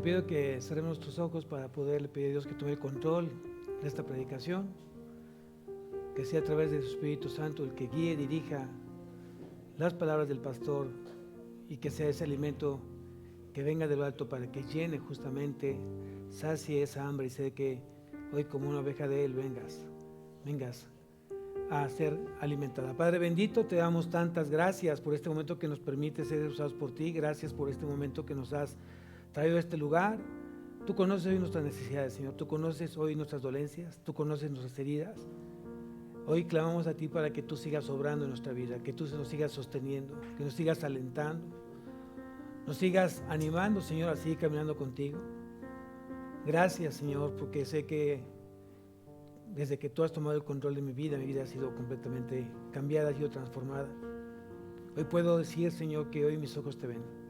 Te pido que cerremos nuestros ojos para poderle pedir a Dios que tome el control de esta predicación, que sea a través de su Espíritu Santo el que guíe y dirija las palabras del pastor y que sea ese alimento que venga de lo alto para que llene justamente, sacie esa hambre y sé que hoy como una oveja de Él vengas a ser alimentada. Padre bendito, te damos tantas gracias por este momento que nos permite ser usados por ti. Gracias por este momento que nos has traído a este lugar. Tú conoces hoy nuestras necesidades, Señor. Tú conoces hoy nuestras dolencias. Tú conoces nuestras heridas. Hoy clamamos a ti para que tú sigas obrando en nuestra vida, que tú nos sigas sosteniendo, que nos sigas alentando, nos sigas animando, Señor, a seguir caminando contigo. Gracias, Señor, porque sé que desde que tú has tomado el control de mi vida ha sido completamente cambiada, ha sido transformada. Hoy puedo decir, Señor, que hoy mis ojos te ven.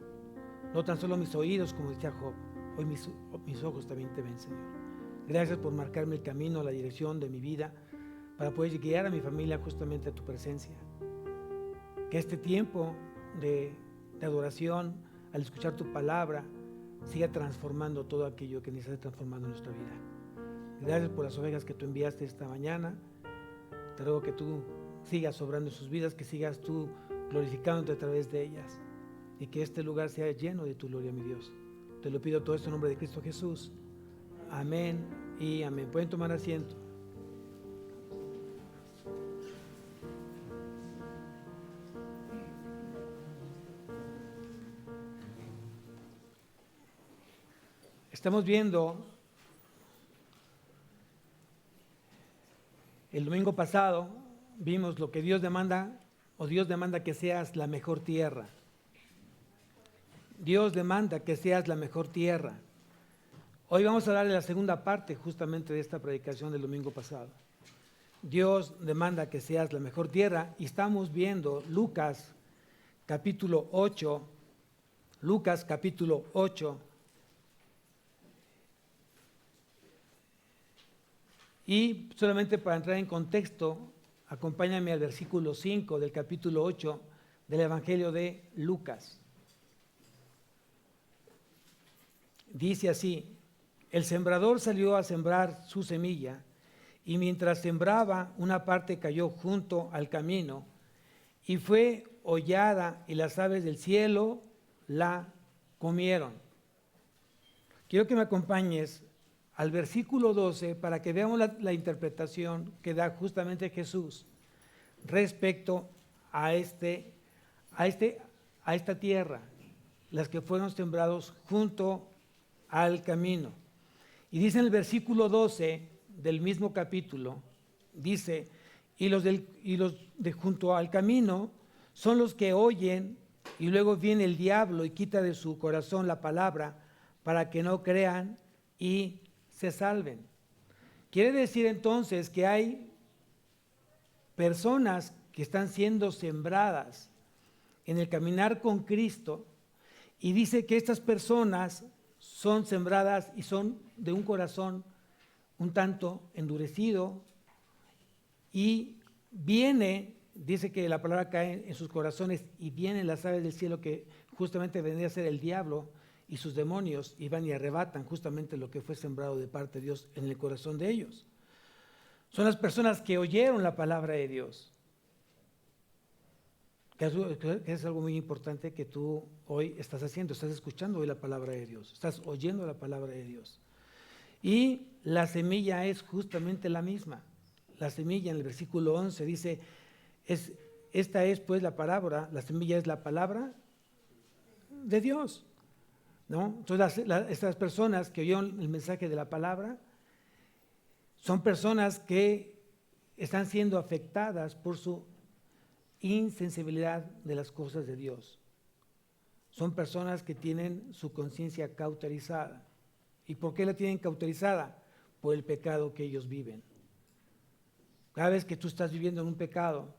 No tan solo mis oídos, como decía Job, hoy mis ojos también te ven, Señor. Gracias por marcarme el camino, la dirección de mi vida, para poder guiar a mi familia justamente a tu presencia. Que este tiempo de adoración, al escuchar tu palabra, siga transformando todo aquello que necesita transformando en nuestra vida. Gracias por las ovejas que tú enviaste esta mañana. Te ruego que tú sigas obrando en sus vidas, que sigas tú glorificándote a través de ellas y que este lugar sea lleno de tu gloria, mi Dios. Te lo pido todo esto en nombre de Cristo Jesús. Amén y amén. Pueden tomar asiento. Estamos viendo el domingo pasado, vimos lo que Dios demanda, o Dios demanda que seas la mejor tierra. Dios demanda que seas la mejor tierra. Hoy vamos a hablar de la segunda parte justamente de esta predicación del domingo pasado. Dios demanda que seas la mejor tierra y estamos viendo Lucas capítulo 8. Lucas capítulo 8. Y solamente para entrar en contexto, acompáñame al versículo 5 del capítulo 8 del Evangelio de Lucas. Dice así: el sembrador salió a sembrar su semilla, y mientras sembraba, una parte cayó junto al camino, y fue hollada, y las aves del cielo la comieron. Quiero que me acompañes al versículo 12 para que veamos la interpretación que da justamente Jesús respecto a esta tierra, las que fueron sembrados junto al camino. Y dice en el versículo 12 del mismo capítulo, dice: y los de junto al camino son los que oyen, y luego viene el diablo y quita de su corazón la palabra para que no crean y se salven. Quiere decir entonces que hay personas que están siendo sembradas en el caminar con Cristo, y dice que estas personas son sembradas y son de un corazón un tanto endurecido, y dice que la palabra cae en sus corazones y vienen las aves del cielo, que justamente vendría a ser el diablo y sus demonios, y van y arrebatan justamente lo que fue sembrado de parte de Dios en el corazón de ellos. Son las personas que oyeron la palabra de Dios, que es algo muy importante que tú hoy estás haciendo. Estás escuchando hoy la palabra de Dios, estás oyendo la palabra de Dios. Y la semilla es justamente la misma. La semilla en el versículo 11 dice: esta es pues la palabra, la semilla es la palabra de Dios, ¿no? Entonces estas personas que oyeron el mensaje de la palabra son personas que están siendo afectadas por su insensibilidad de las cosas de Dios. Son personas que tienen su conciencia cauterizada. ¿Y por qué la tienen cauterizada? Por el pecado que ellos viven. Cada vez que tú estás viviendo en un pecado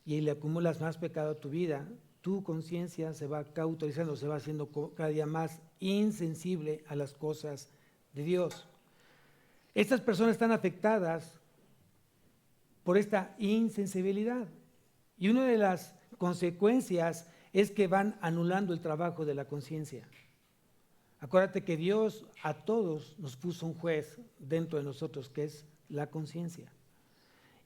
y le acumulas más pecado a tu vida, tu conciencia se va cauterizando, se va haciendo cada día más insensible a las cosas de Dios. Estas personas están afectadas por esta insensibilidad, y una de las consecuencias es que van anulando el trabajo de la conciencia. Acuérdate que Dios a todos nos puso un juez dentro de nosotros, que es la conciencia.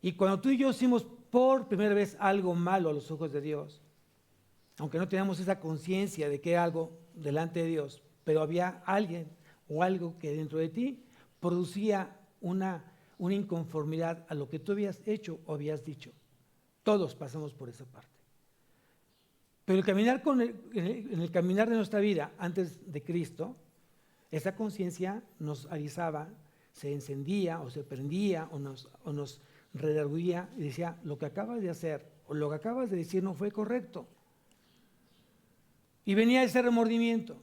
Y cuando tú y yo hicimos por primera vez algo malo a los ojos de Dios, aunque no teníamos esa conciencia de que era algo delante de Dios, pero había alguien o algo que dentro de ti producía una inconformidad a lo que tú habías hecho o habías dicho. Todos pasamos por esa parte. Pero en el caminar de nuestra vida antes de Cristo, esa conciencia nos avisaba, se encendía o se prendía o nos redarguía y decía, lo que acabas de hacer o lo que acabas de decir no fue correcto. Y venía ese remordimiento.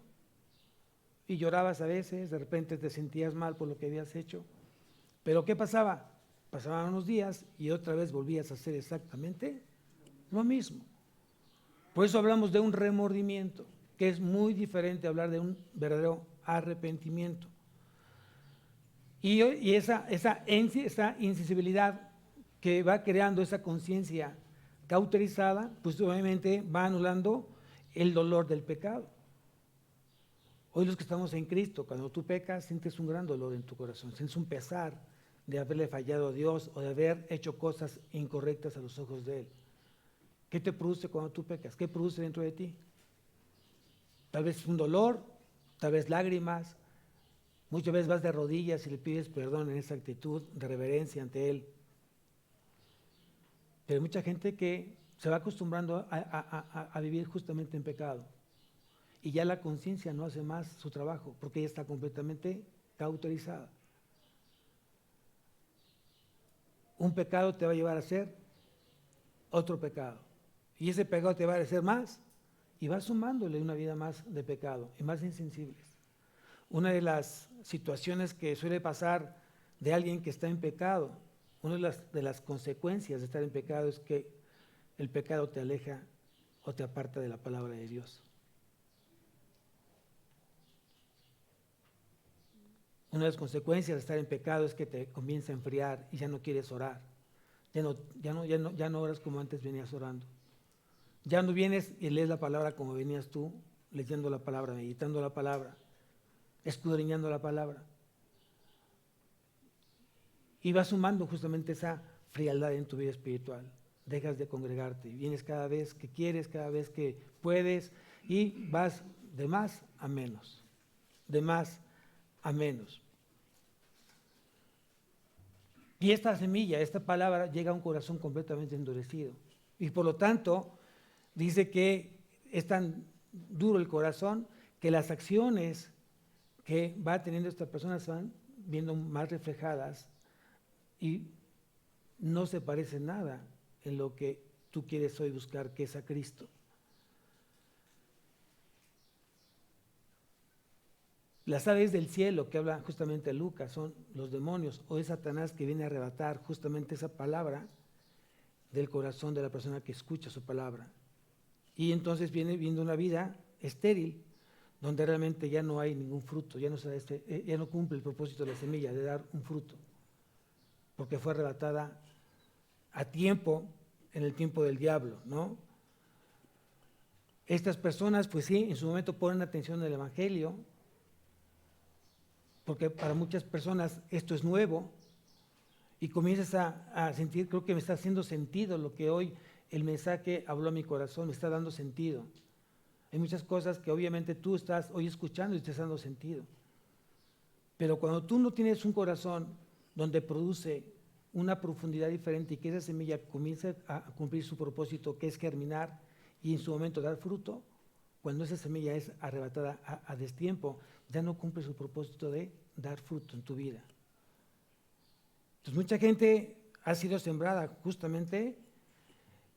Y llorabas a veces, de repente te sentías mal por lo que habías hecho. Pero ¿qué pasaba? Pasaban unos días y otra vez volvías a hacer exactamente lo mismo. Por eso hablamos de un remordimiento, que es muy diferente a hablar de un verdadero arrepentimiento. Y esa insensibilidad que va creando esa conciencia cauterizada, pues obviamente va anulando el dolor del pecado. Hoy los que estamos en Cristo, cuando tú pecas, sientes un gran dolor en tu corazón, sientes un pesar de haberle fallado a Dios o de haber hecho cosas incorrectas a los ojos de Él. ¿Qué te produce cuando tú pecas? ¿Qué produce dentro de ti? Tal vez un dolor, tal vez lágrimas. Muchas veces vas de rodillas y le pides perdón en esa actitud de reverencia ante Él. Pero hay mucha gente que se va acostumbrando a vivir justamente en pecado. Y ya la conciencia no hace más su trabajo porque ella está completamente cauterizada. Un pecado te va a llevar a hacer otro pecado. Y ese pecado te va a hacer más y vas sumándole una vida más de pecado y más insensibles. Una de las situaciones que suele pasar de alguien que está en pecado, una de las consecuencias de estar en pecado es que el pecado te aleja o te aparta de la palabra de Dios. Una de las consecuencias de estar en pecado es que te comienza a enfriar y ya no quieres orar. Ya no oras como antes venías orando. Ya no vienes y lees la palabra como venías tú, leyendo la palabra, meditando la palabra, escudriñando la palabra. Y vas sumando justamente esa frialdad en tu vida espiritual. Dejas de congregarte, vienes cada vez que quieres, cada vez que puedes y vas de más a menos, de más a menos. Y esta semilla, esta palabra llega a un corazón completamente endurecido. Y por lo tanto, dice que es tan duro el corazón que las acciones que va teniendo esta persona se van viendo más reflejadas y no se parece nada en lo que tú quieres hoy buscar, que es a Cristo. Las aves del cielo que habla justamente Lucas son los demonios o es Satanás que viene a arrebatar justamente esa palabra del corazón de la persona que escucha su palabra. Y entonces viene viendo una vida estéril, donde realmente ya no hay ningún fruto, ya no cumple el propósito de la semilla de dar un fruto, porque fue arrebatada a tiempo, en el tiempo del diablo, ¿no? Estas personas, pues sí, en su momento ponen atención al Evangelio, porque para muchas personas esto es nuevo, y comienzas a sentir, creo que me está haciendo sentido lo que hoy el mensaje habló a mi corazón, me está dando sentido. Hay muchas cosas que obviamente tú estás hoy escuchando y te estás dando sentido. Pero cuando tú no tienes un corazón donde produce una profundidad diferente y que esa semilla comience a cumplir su propósito, que es germinar y en su momento dar fruto, cuando esa semilla es arrebatada a destiempo, ya no cumple su propósito de dar fruto en tu vida. Entonces mucha gente ha sido sembrada justamente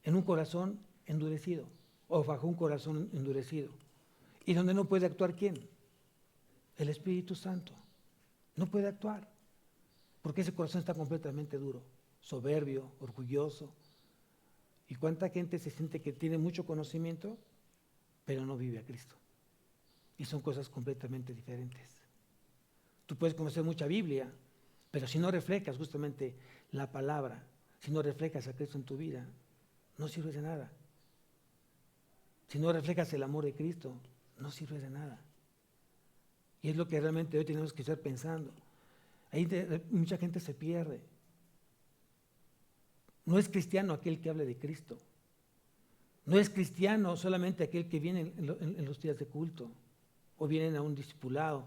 en un corazón endurecido o bajo un corazón endurecido. ¿Y donde no puede actuar quién? El Espíritu Santo. No puede actuar porque ese corazón está completamente duro, soberbio, orgulloso. ¿Y cuánta gente se siente que tiene mucho conocimiento, pero no vive a Cristo? Y son cosas completamente diferentes. Tú puedes conocer mucha Biblia, pero si no reflejas justamente la palabra, si no reflejas a Cristo en tu vida, no sirves de nada. Si no reflejas el amor de Cristo, no sirves de nada. Y es lo que realmente hoy tenemos que estar pensando. Mucha gente se pierde. No es cristiano aquel que hable de Cristo. No es cristiano solamente aquel que viene en los días de culto, o vienen a un discipulado,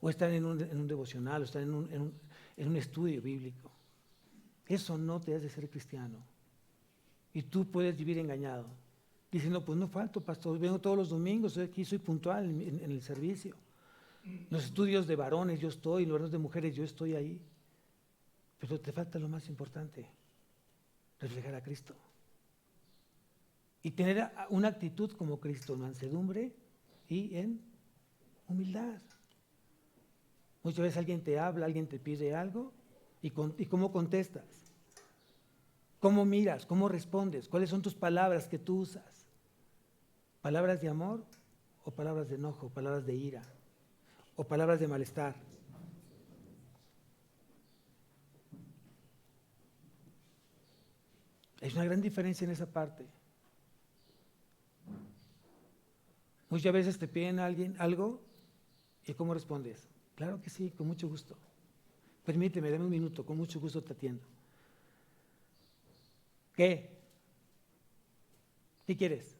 o están en un devocional, o están en un estudio bíblico. Eso no te hace ser cristiano. Y tú puedes vivir engañado, diciendo, pues no falto, pastor, vengo todos los domingos, aquí soy puntual en el servicio. Los estudios de varones yo estoy, en los de mujeres yo estoy ahí. Pero te falta lo más importante, reflejar a Cristo. Y tener una actitud como Cristo, en mansedumbre y en humildad. Muchas veces alguien te habla, alguien te pide algo, y ¿cómo contestas? ¿Cómo miras? ¿Cómo respondes? ¿Cuáles son tus palabras que tú usas? ¿Palabras de amor o palabras de enojo, palabras de ira o palabras de malestar? Hay una gran diferencia en esa parte. Muchas veces te piden a alguien algo y ¿cómo respondes? Claro que sí, con mucho gusto. Permíteme, dame un minuto, con mucho gusto te atiendo. ¿Qué? ¿Qué quieres?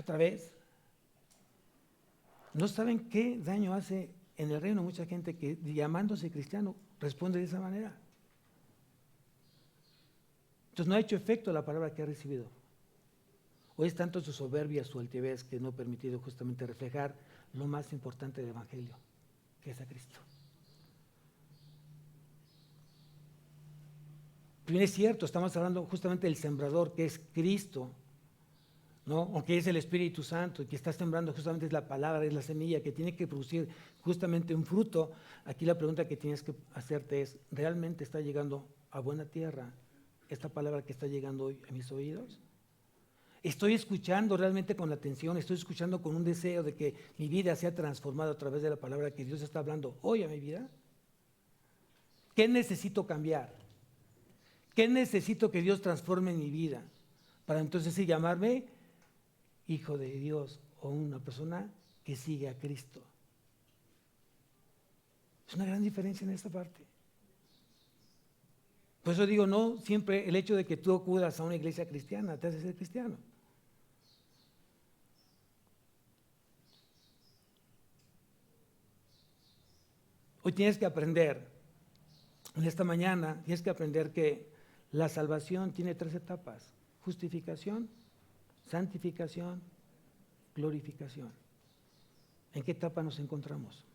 ¿Otra vez? ¿No saben qué daño hace en el reino mucha gente que llamándose cristiano responde de esa manera? Entonces no ha hecho efecto la palabra que ha recibido. O es tanto su soberbia, su altivez, que no ha permitido justamente reflejar lo más importante del Evangelio, que es a Cristo. Bien, es cierto, estamos hablando justamente del sembrador, que es Cristo, ¿no? O que es el Espíritu Santo, y que está sembrando justamente es la palabra, es la semilla que tiene que producir justamente un fruto. Aquí la pregunta que tienes que hacerte es, ¿realmente está llegando a buena tierra esta palabra que está llegando hoy a mis oídos? ¿Estoy escuchando realmente con atención? ¿Estoy escuchando con un deseo de que mi vida sea transformada a través de la palabra que Dios está hablando hoy a mi vida? ¿Qué necesito cambiar? ¿Qué necesito que Dios transforme en mi vida? Para entonces sí llamarme hijo de Dios o una persona que sigue a Cristo. Es una gran diferencia en esta parte. Por eso digo, no siempre el hecho de que tú acudas a una iglesia cristiana te hace ser cristiano. Hoy tienes que aprender, en esta mañana tienes que aprender que la salvación tiene 3 etapas: justificación, santificación, glorificación. ¿En qué etapa nos encontramos?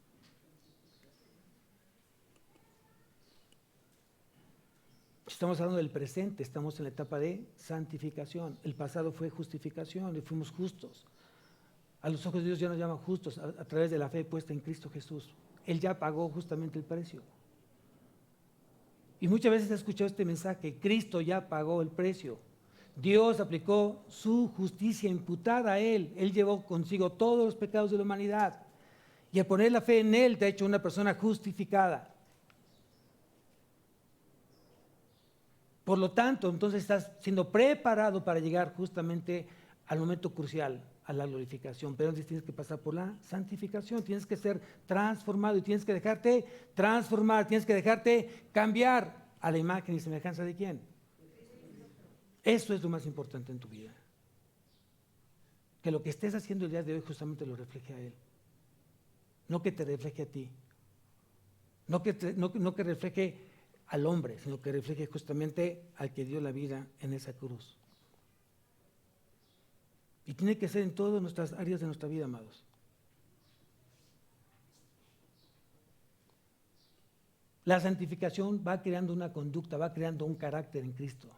Estamos hablando del presente, estamos en la etapa de santificación. El pasado fue justificación y fuimos justos. A los ojos de Dios ya nos llama justos a través de la fe puesta en Cristo Jesús. Él ya pagó justamente el precio. Y muchas veces he escuchado este mensaje: Cristo ya pagó el precio. Dios aplicó su justicia imputada a Él. Él llevó consigo todos los pecados de la humanidad. Y al poner la fe en Él te ha hecho una persona justificada. Por lo tanto, entonces estás siendo preparado para llegar justamente al momento crucial, a la glorificación. Pero antes tienes que pasar por la santificación, tienes que ser transformado y tienes que dejarte transformar, tienes que dejarte cambiar a la imagen y semejanza de ¿quién? Eso es lo más importante en tu vida. Que lo que estés haciendo el día de hoy justamente lo refleje a Él. No que te refleje a ti. No que refleje al hombre, sino que refleje justamente al que dio la vida en esa cruz. Y tiene que ser en todas nuestras áreas de nuestra vida, amados. La santificación va creando una conducta, va creando un carácter en Cristo.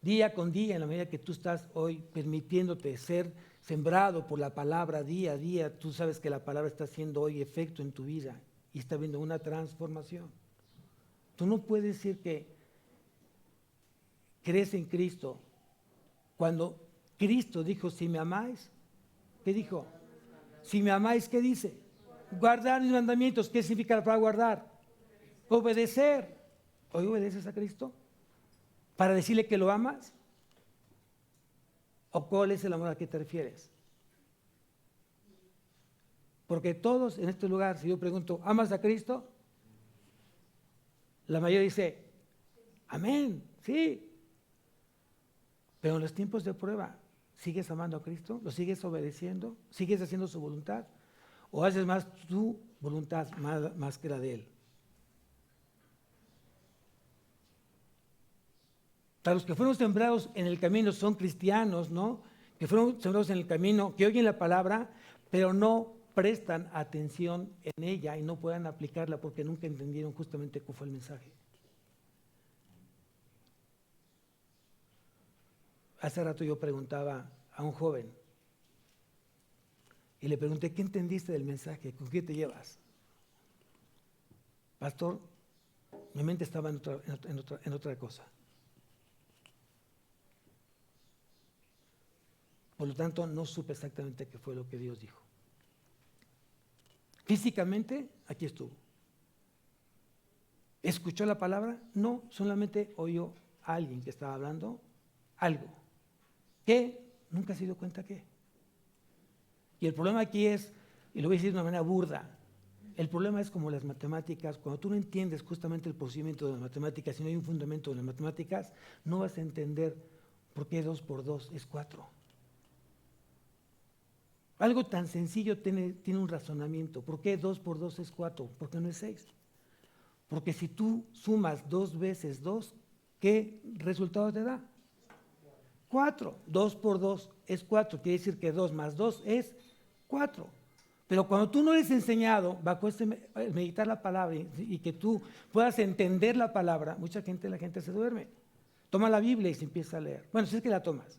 Día con día, en la medida que tú estás hoy permitiéndote ser sembrado por la palabra día a día, tú sabes que la palabra está haciendo hoy efecto en tu vida y está habiendo una transformación. Tú no puedes decir que crees en Cristo cuando Cristo dijo, si me amáis, ¿qué dijo? Si me amáis, ¿qué dice? Guardar mis mandamientos. ¿Qué significa la palabra guardar? Obedecer. ¿Hoy obedeces a Cristo? ¿Para decirle que lo amas? ¿O cuál es el amor a que te refieres? Porque todos en este lugar, si yo pregunto, ¿amas a Cristo? La mayoría dice, amén, sí. Pero en los tiempos de prueba, ¿sigues amando a Cristo? ¿Lo sigues obedeciendo? ¿Sigues haciendo su voluntad? ¿O haces más tu voluntad más que la de Él? Para los que fueron sembrados en el camino, son cristianos, ¿no? Que fueron sembrados en el camino, que oyen la palabra, pero no prestan atención en ella y no puedan aplicarla porque nunca entendieron justamente cuál fue el mensaje. Hace rato yo preguntaba a un joven y le pregunté, ¿qué entendiste del mensaje? ¿Con qué te llevas? Pastor, mi mente estaba en otra cosa. Por lo tanto, no supe exactamente qué fue lo que Dios dijo. Físicamente, aquí estuvo. ¿Escuchó la palabra? No, solamente oyó a alguien que estaba hablando algo. ¿Qué? Nunca se dio cuenta qué. Y el problema aquí es, y lo voy a decir de una manera burda, el problema es como las matemáticas. Cuando tú no entiendes justamente el procedimiento de las matemáticas, si no hay un fundamento de las matemáticas, no vas a entender por qué 2 por 2 es 4. Algo tan sencillo tiene un razonamiento. ¿Por qué 2 por 2 es 4? ¿Por qué no es 6? Porque si tú sumas 2 veces 2, ¿qué resultado te da? 4. 2 por 2 es 4. Quiere decir que 2 más 2 es 4. Pero cuando tú no eres enseñado bajo meditar la palabra y que tú puedas entender la palabra, la gente se duerme. Toma la Biblia y se empieza a leer. Bueno, si es que la tomas.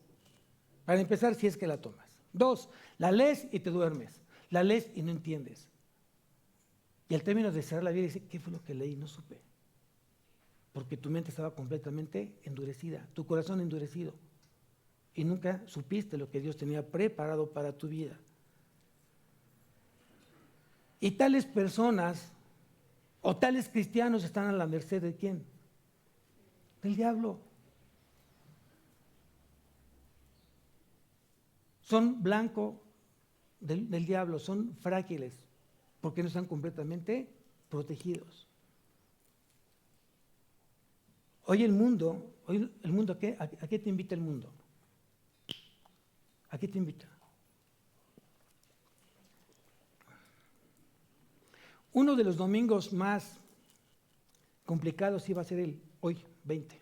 Para empezar, si es que la tomas. 2, la lees y te duermes. La lees y no entiendes. Y al término de cerrar la Biblia, dice, ¿qué fue lo que leí? No supe. Porque tu mente estaba completamente endurecida, tu corazón endurecido. Y nunca supiste lo que Dios tenía preparado para tu vida. Y tales personas o tales cristianos están a la merced ¿de quién? Del diablo. Son blanco del diablo, son frágiles, porque no están completamente protegidos. Hoy el mundo ¿a qué te invita el mundo? ¿A qué te invita? Uno de los domingos más complicados iba a ser el hoy, 20,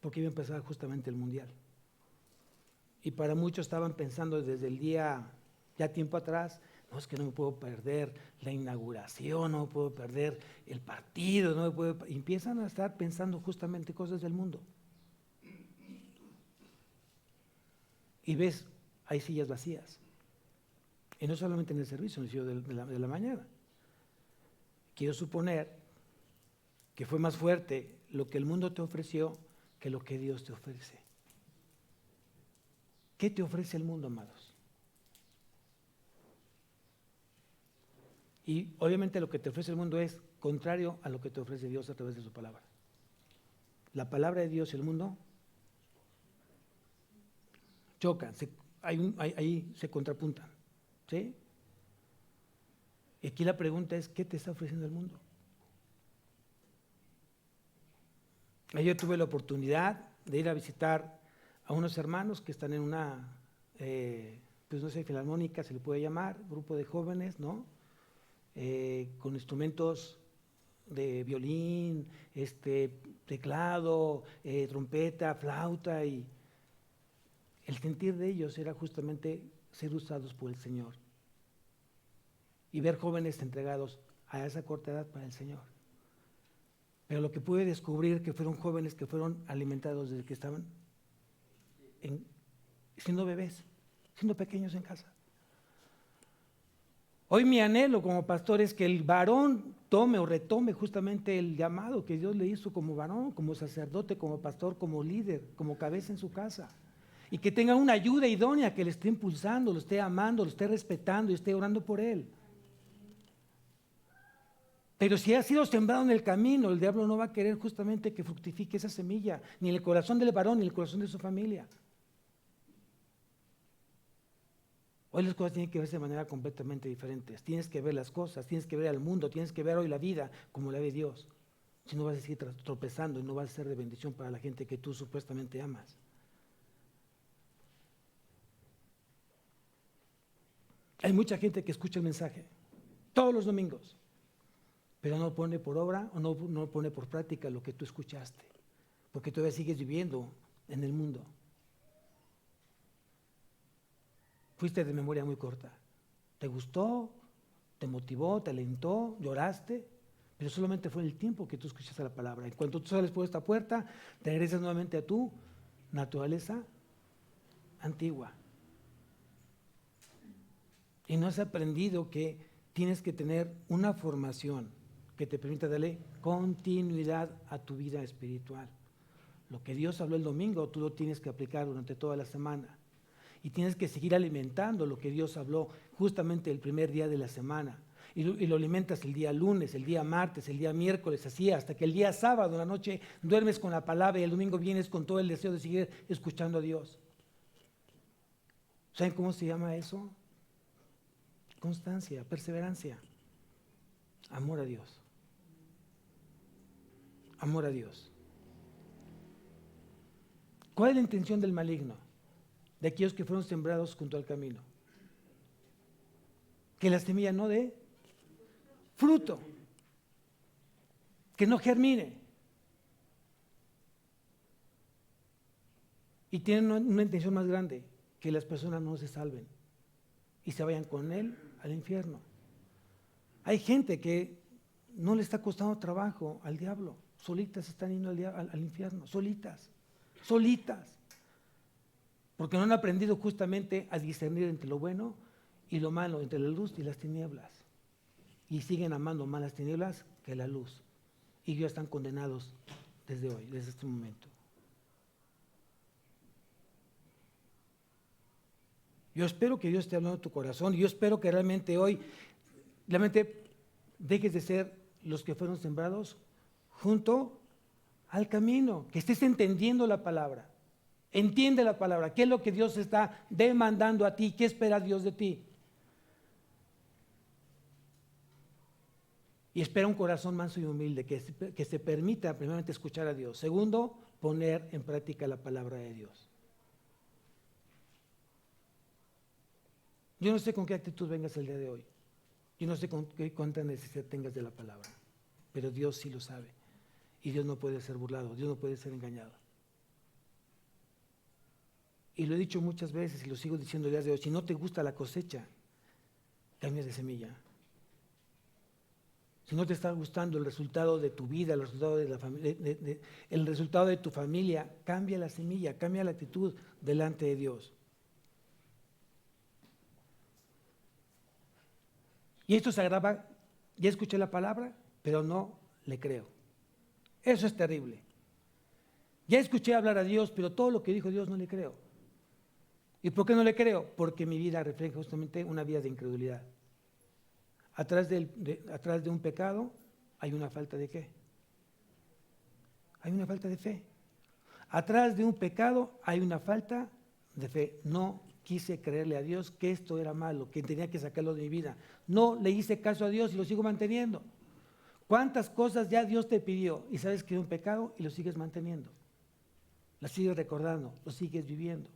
porque iba a empezar justamente el Mundial. Y para muchos estaban pensando desde el día, ya tiempo atrás, no, es que no me puedo perder la inauguración, no me puedo perder el partido, no me puedo... Y empiezan a estar pensando justamente cosas del mundo. Y ves, hay sillas vacías. Y no solamente en el servicio, en el servicio de la mañana. Quiero suponer que fue más fuerte lo que el mundo te ofreció que lo que Dios te ofrece. ¿Qué te ofrece el mundo, amados? Y obviamente lo que te ofrece el mundo es contrario a lo que te ofrece Dios a través de su palabra. La palabra de Dios y el mundo chocan, ahí se contrapuntan. ¿Sí? Y aquí la pregunta es, ¿qué te está ofreciendo el mundo? Yo tuve la oportunidad de ir a visitar a unos hermanos que están en una, pues no sé, filarmónica se le puede llamar, grupo de jóvenes, ¿no? Con instrumentos de violín, teclado, trompeta, flauta, y el sentir de ellos era justamente ser usados por el Señor y ver jóvenes entregados a esa corta edad para el Señor. Pero lo que pude descubrir que fueron jóvenes que fueron alimentados desde que estaban siendo bebés, siendo pequeños en casa. Hoy mi anhelo como pastor es que el varón tome o retome justamente el llamado que Dios le hizo como varón, como sacerdote, como pastor, como líder, como cabeza en su casa. Y que tenga una ayuda idónea que le esté impulsando, lo esté amando, lo esté respetando y esté orando por él. Pero si ha sido sembrado en el camino, el diablo no va a querer justamente que fructifique esa semilla, ni en el corazón del varón, ni en el corazón de su familia. Hoy las cosas tienen que verse de manera completamente diferente. Tienes que ver las cosas, tienes que ver al mundo, tienes que ver hoy la vida como la ve Dios. Si no vas a seguir tropezando y no vas a ser de bendición para la gente que tú supuestamente amas. Hay mucha gente que escucha el mensaje todos los domingos, pero no pone por obra o no pone por práctica lo que tú escuchaste, porque todavía sigues viviendo en el mundo. Fuiste de memoria muy corta. ¿Te gustó? ¿Te motivó? ¿Te alentó? ¿Lloraste? Pero solamente fue el tiempo que tú escuchaste la palabra. En cuanto tú sales por esta puerta, te regresas nuevamente a tu naturaleza antigua. Y no has aprendido que tienes que tener una formación que te permita darle continuidad a tu vida espiritual. Lo que Dios habló el domingo, tú lo tienes que aplicar durante toda la semana. Y tienes que seguir alimentando lo que Dios habló justamente el primer día de la semana. Y lo alimentas el día lunes, el día martes, el día miércoles, así hasta que el día sábado, la noche, duermes con la palabra y el domingo vienes con todo el deseo de seguir escuchando a Dios. ¿Saben cómo se llama eso? Constancia, perseverancia, amor a Dios. Amor a Dios. ¿Cuál es la intención del maligno? De aquellos que fueron sembrados junto al camino. Que la semilla no dé fruto, que no germine. Y tienen una intención más grande, que las personas no se salven y se vayan con él al infierno. Hay gente que no le está costando trabajo al diablo, solitas están yendo al infierno, solitas. Porque no han aprendido justamente a discernir entre lo bueno y lo malo, entre la luz y las tinieblas. Y siguen amando más las tinieblas que la luz. Y ya están condenados desde hoy, desde este momento. Yo espero que Dios esté hablando a tu corazón. Yo espero que realmente hoy, dejes de ser los que fueron sembrados junto al camino, que estés entendiendo la palabra. Entiende la palabra, qué es lo que Dios está demandando a ti, qué espera Dios de ti. Y espera un corazón manso y humilde, que se permita primeramente escuchar a Dios. Segundo, poner en práctica la palabra de Dios. Yo no sé con qué actitud vengas el día de hoy. Yo no sé cuánta necesidad tengas de la palabra, pero Dios sí lo sabe. Y Dios no puede ser burlado, Dios no puede ser engañado. Y lo he dicho muchas veces y lo sigo diciendo el día de hoy, si no te gusta la cosecha, cambia de semilla. Si no te está gustando el resultado de tu vida, el resultado de la familia, el resultado de tu familia, cambia la semilla, cambia la actitud delante de Dios. Y esto se agrava, ya escuché la palabra, pero no le creo. Eso es terrible. Ya escuché hablar a Dios, pero todo lo que dijo Dios no le creo. ¿Y por qué no le creo? Porque mi vida refleja justamente una vida de incredulidad. Atrás de un pecado hay una falta de ¿qué? Hay una falta de fe. Atrás de un pecado hay una falta de fe. No quise creerle a Dios que esto era malo, que tenía que sacarlo de mi vida. No le hice caso a Dios y lo sigo manteniendo. ¿Cuántas cosas ya Dios te pidió y sabes que es un pecado y lo sigues manteniendo? Las sigues recordando, lo sigues viviendo.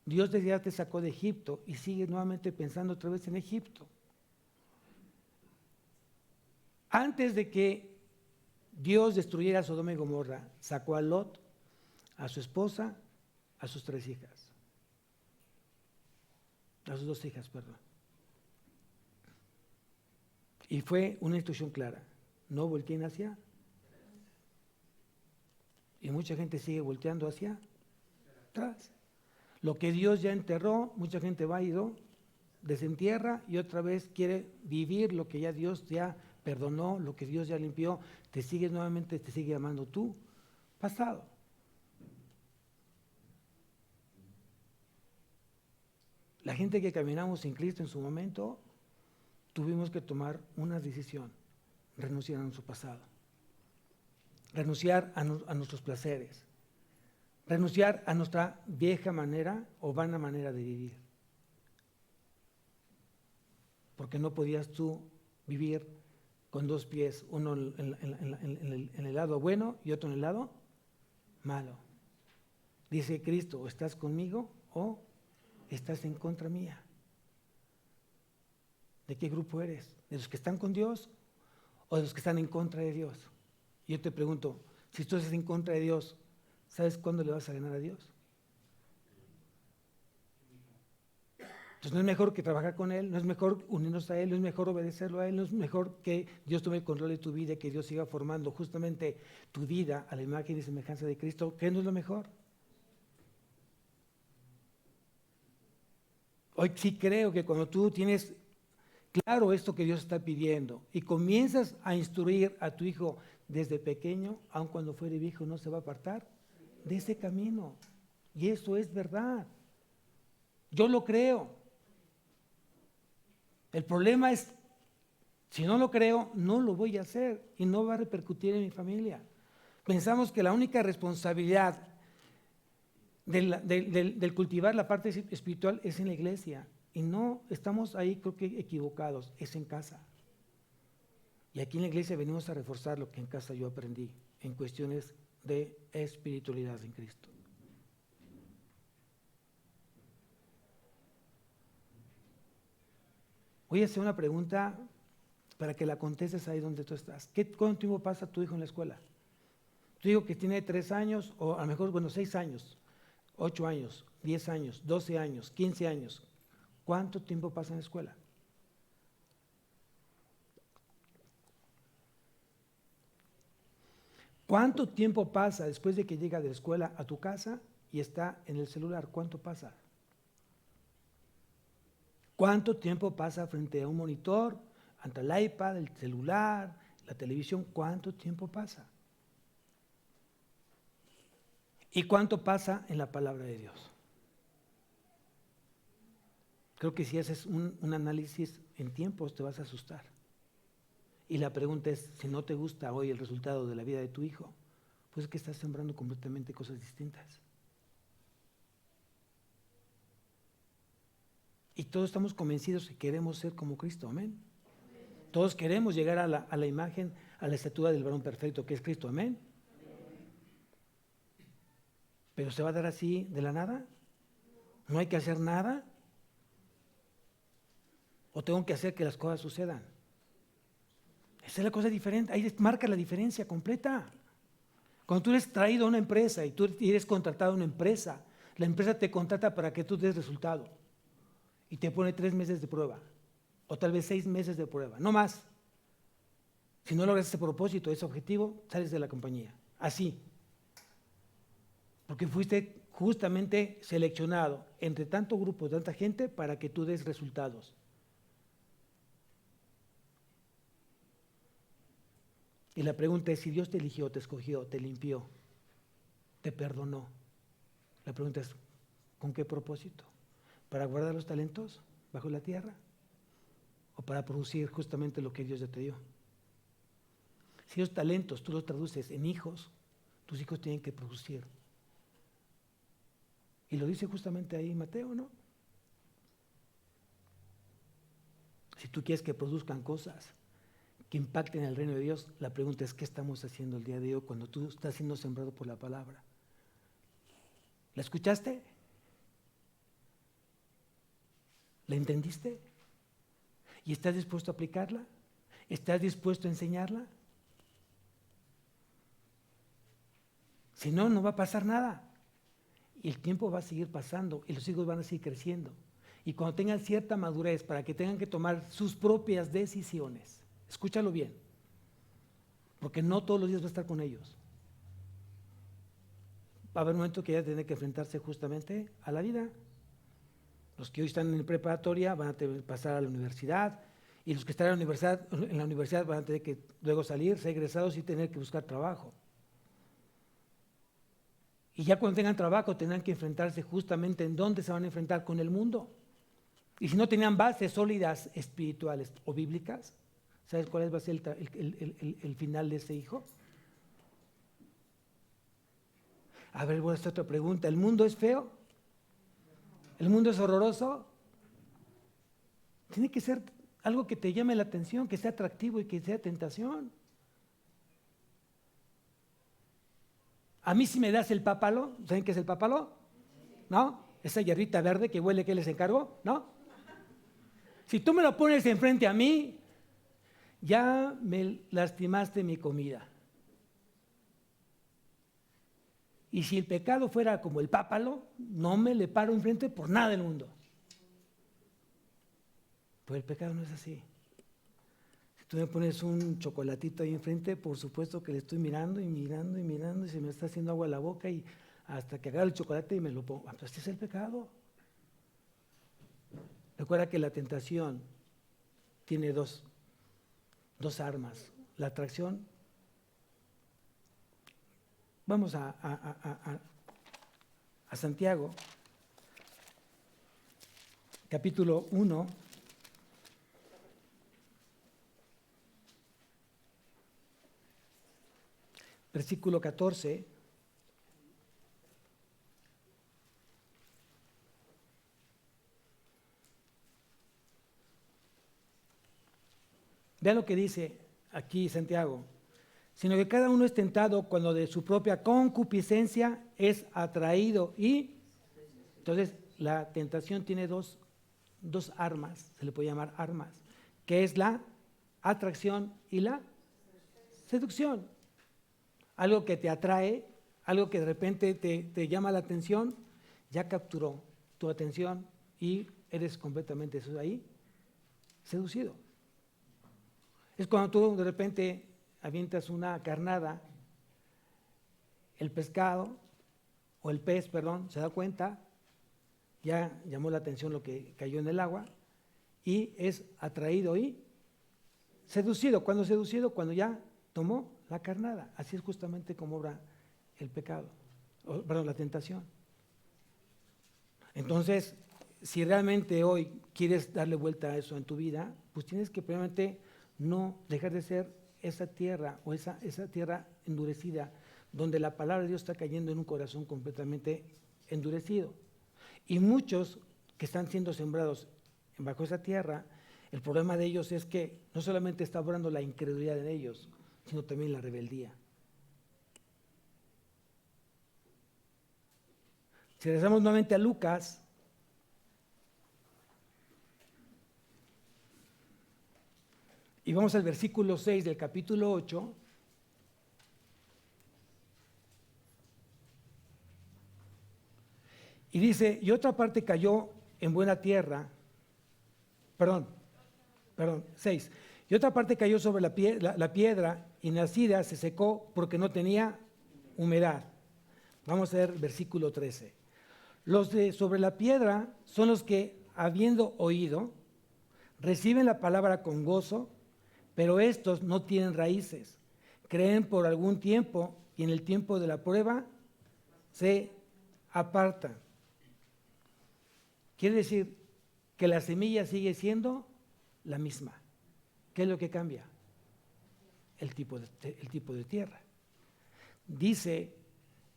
Dios ya te sacó de Egipto y sigues nuevamente pensando otra vez en Egipto. Antes de que Dios destruyera Sodoma y Gomorra, sacó a Lot, a su esposa, a sus 3 hijas. A sus 2 hijas, perdón. Y fue una instrucción clara, no volteen hacia. Y mucha gente sigue volteando hacia atrás. Lo que Dios ya enterró, mucha gente va a ir, desentierra y otra vez quiere vivir lo que ya Dios ya perdonó, lo que Dios ya limpió. Te sigues nuevamente, te sigue amando tú, pasado. La gente que caminamos sin Cristo en su momento, tuvimos que tomar una decisión, renunciar a nuestro pasado, renunciar a nuestros placeres, renunciar a nuestra vieja manera o vana manera de vivir. Porque no podías tú vivir con dos pies, uno en el lado bueno y otro en el lado malo. Dice Cristo, o estás conmigo o estás en contra mía. ¿De qué grupo eres? ¿De los que están con Dios o de los que están en contra de Dios? Y yo te pregunto, si tú estás en contra de Dios, ¿sabes cuándo le vas a ganar a Dios? Entonces no es mejor que trabajar con Él, no es mejor unirnos a Él, no es mejor obedecerlo a Él, no es mejor que Dios tome el control de tu vida y que Dios siga formando justamente tu vida a la imagen y semejanza de Cristo. ¿Qué no es lo mejor? Hoy sí creo que cuando tú tienes claro esto que Dios está pidiendo y comienzas a instruir a tu hijo desde pequeño, aun cuando fuere viejo no se va a apartar de ese camino. Y eso es verdad. Yo lo creo. El problema es, si no lo creo, no lo voy a hacer y no va a repercutir en mi familia. Pensamos que la única responsabilidad del cultivar la parte espiritual es en la iglesia. Y no, estamos ahí creo que equivocados, es en casa. Y aquí en la iglesia venimos a reforzar lo que en casa yo aprendí en cuestiones de espiritualidad en Cristo. Voy a hacer una pregunta para que la contestes ahí donde tú estás. ¿Cuánto tiempo pasa tu hijo en la escuela? Tu hijo que tiene 3 años, o a lo mejor, 6 años, 8 años, 10 años, 12 años, 15 años. ¿Cuánto tiempo pasa en la escuela? ¿Cuánto tiempo pasa después de que llega de la escuela a tu casa y está en el celular? ¿Cuánto pasa? ¿Cuánto tiempo pasa frente a un monitor, ante el iPad, el celular, la televisión? ¿Cuánto tiempo pasa? ¿Y cuánto pasa en la palabra de Dios? Creo que si haces un análisis en tiempos te vas a asustar. Y la pregunta es, si no te gusta hoy el resultado de la vida de tu hijo, pues es que estás sembrando completamente cosas distintas. Y todos estamos convencidos que queremos ser como Cristo, amén. Todos queremos llegar a la imagen, a la estatura del varón perfecto que es Cristo, amén. Pero ¿se va a dar así de la nada? ¿No hay que hacer nada? ¿O tengo que hacer que las cosas sucedan? Esa es la cosa diferente, ahí marca la diferencia completa. Cuando tú eres traído a una empresa y tú eres contratado a una empresa, la empresa te contrata para que tú des resultado y te pone 3 meses de prueba o tal vez 6 meses de prueba, no más. Si no logras ese propósito, ese objetivo, sales de la compañía, así. Porque fuiste justamente seleccionado entre tanto grupo, tanta gente, para que tú des resultados. Y la pregunta es, si Dios te eligió, te escogió, te limpió, te perdonó, la pregunta es, ¿con qué propósito? ¿Para guardar los talentos bajo la tierra? ¿O para producir justamente lo que Dios ya te dio? Si los talentos tú los traduces en hijos, tus hijos tienen que producir. Y lo dice justamente ahí Mateo, ¿no? Si tú quieres que produzcan cosas que impacten el reino de Dios, la pregunta es, ¿qué estamos haciendo el día de hoy cuando tú estás siendo sembrado por la palabra? ¿La escuchaste? ¿La entendiste? ¿Y estás dispuesto a aplicarla? ¿Estás dispuesto a enseñarla? Si no, no va a pasar nada. Y el tiempo va a seguir pasando y los hijos van a seguir creciendo. Y cuando tengan cierta madurez para que tengan que tomar sus propias decisiones, escúchalo bien, porque no todos los días va a estar con ellos. Va a haber un momento que ya tienen que enfrentarse justamente a la vida. Los que hoy están en preparatoria van a tener que pasar a la universidad, y los que están en la universidad van a tener que luego salir, ser egresados y tener que buscar trabajo. Y ya cuando tengan trabajo tendrán que enfrentarse justamente en dónde se van a enfrentar con el mundo. Y si no tenían bases sólidas espirituales o bíblicas, ¿sabes cuál va a ser el final de ese hijo? A ver, voy a hacer otra pregunta. ¿El mundo es feo? ¿El mundo es horroroso? Tiene que ser algo que te llame la atención, que sea atractivo y que sea tentación. A mí si me das el pápalo, ¿saben qué es el pápalo? ¿No? Esa hierbita verde que huele, ¿qué les encargo? ¿No? Si tú me lo pones enfrente a mí, ya me lastimaste mi comida. Y si el pecado fuera como el pápalo, no me le paro enfrente por nada del mundo. Pero el pecado no es así. Si tú me pones un chocolatito ahí enfrente, por supuesto que le estoy mirando y mirando y mirando y se me está haciendo agua en la boca y hasta que agarro el chocolate y me lo pongo. Pues este es el pecado. Recuerda que la tentación tiene dos armas. La atracción. Vamos a Santiago, capítulo 1. Versículo 14. Vean lo que dice aquí Santiago. Sino que cada uno es tentado cuando de su propia concupiscencia es atraído. Y entonces la tentación tiene dos armas, se le puede llamar armas, que es la atracción y la seducción. Algo que te atrae, algo que de repente te llama la atención, ya capturó tu atención y eres completamente ahí seducido. Es cuando tú de repente avientas una carnada, el pescado o el pez, perdón, se da cuenta, ya llamó la atención lo que cayó en el agua y es atraído y seducido. ¿Cuándo seducido? Cuando ya tomó la carnada. Así es justamente como obra el pecado, perdón, la tentación. Entonces, si realmente hoy quieres darle vuelta a eso en tu vida, pues tienes que primeramente no dejar de ser esa tierra o esa tierra endurecida donde la palabra de Dios está cayendo en un corazón completamente endurecido. Y muchos que están siendo sembrados bajo esa tierra, el problema de ellos es que no solamente está obrando la incredulidad en ellos, sino también la rebeldía. Si regresamos nuevamente a Lucas, y vamos al versículo 6 del capítulo 8. Y dice, y otra parte cayó en buena tierra, perdón, 6. Y otra parte cayó sobre la piedra y nacida se secó porque no tenía humedad. Vamos a ver versículo 13. Los de sobre la piedra son los que, habiendo oído, reciben la palabra con gozo, pero estos no tienen raíces. Creen por algún tiempo y en el tiempo de la prueba se apartan. Quiere decir que la semilla sigue siendo la misma. ¿Qué es lo que cambia? El tipo de tierra. Dice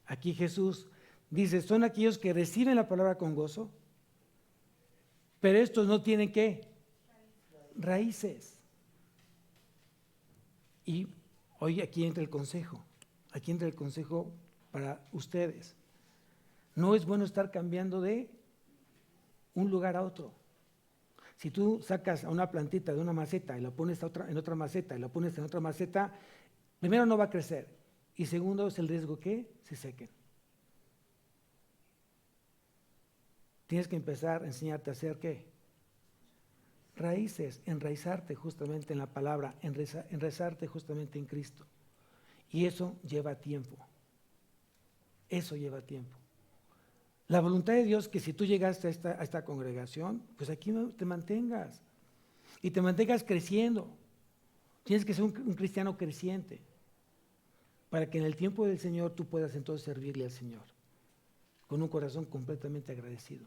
aquí Jesús, dice, son aquellos que reciben la palabra con gozo, pero estos no tienen ¿qué? Raíces. Y hoy aquí entra el consejo para ustedes. No es bueno estar cambiando de un lugar a otro. Si tú sacas a una plantita de una maceta y la pones en otra maceta y la pones en otra maceta, primero no va a crecer y segundo es el riesgo que se sequen. Tienes que empezar a enseñarte a hacer ¿qué? Raíces, enraizarte justamente en la palabra, enraizarte justamente en Cristo. Y eso lleva tiempo. Eso lleva tiempo. La voluntad de Dios es que si tú llegaste a esta congregación, pues aquí te mantengas. Y te mantengas creciendo. Tienes que ser un cristiano creciente. Para que en el tiempo del Señor tú puedas entonces servirle al Señor. Con un corazón completamente agradecido.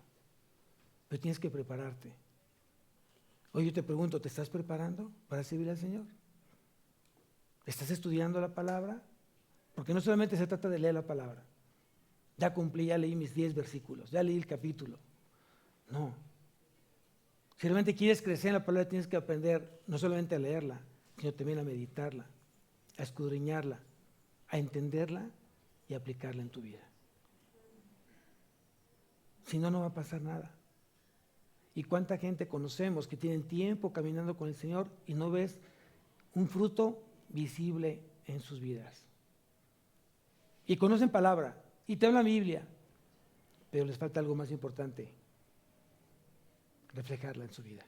Pero tienes que prepararte. Hoy yo te pregunto, ¿te estás preparando para servir al Señor? ¿Estás estudiando la palabra? Porque no solamente se trata de leer la palabra, Ya cumplí, ya leí mis 10 versículos, ya leí el capítulo. No. Si realmente quieres crecer en la palabra, tienes que aprender no solamente a leerla, sino también a meditarla, a escudriñarla, a entenderla y a aplicarla en tu vida. Si no, no va a pasar nada. ¿Y cuánta gente conocemos que tienen tiempo caminando con el Señor y no ves un fruto visible en sus vidas? Y conocen palabra y te hablan Biblia, pero les falta algo más importante: reflejarla en su vida.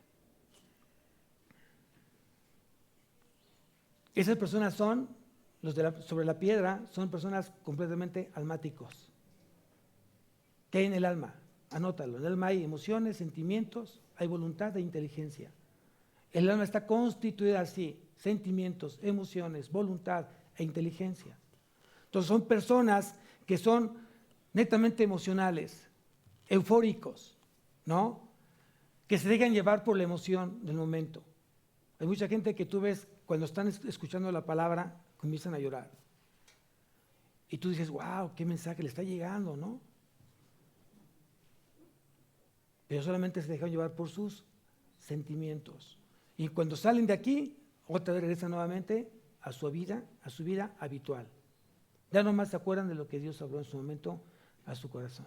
Esas personas son, sobre la piedra, son personas completamente almáticos. ¿Qué hay en el alma? Anótalo. En el alma hay emociones, sentimientos, hay voluntad e inteligencia. El alma está constituida así: sentimientos, emociones, voluntad e inteligencia. Entonces son personas que son netamente emocionales, eufóricos, ¿no? Que se dejan llevar por la emoción del momento. Hay mucha gente que tú ves cuando están escuchando la palabra, comienzan a llorar. Y tú dices, wow, qué mensaje le está llegando, ¿no? Pero solamente se dejan llevar por sus sentimientos. Y cuando salen de aquí, otra vez regresan nuevamente a su vida habitual. Ya nomás se acuerdan de lo que Dios habló en su momento a su corazón.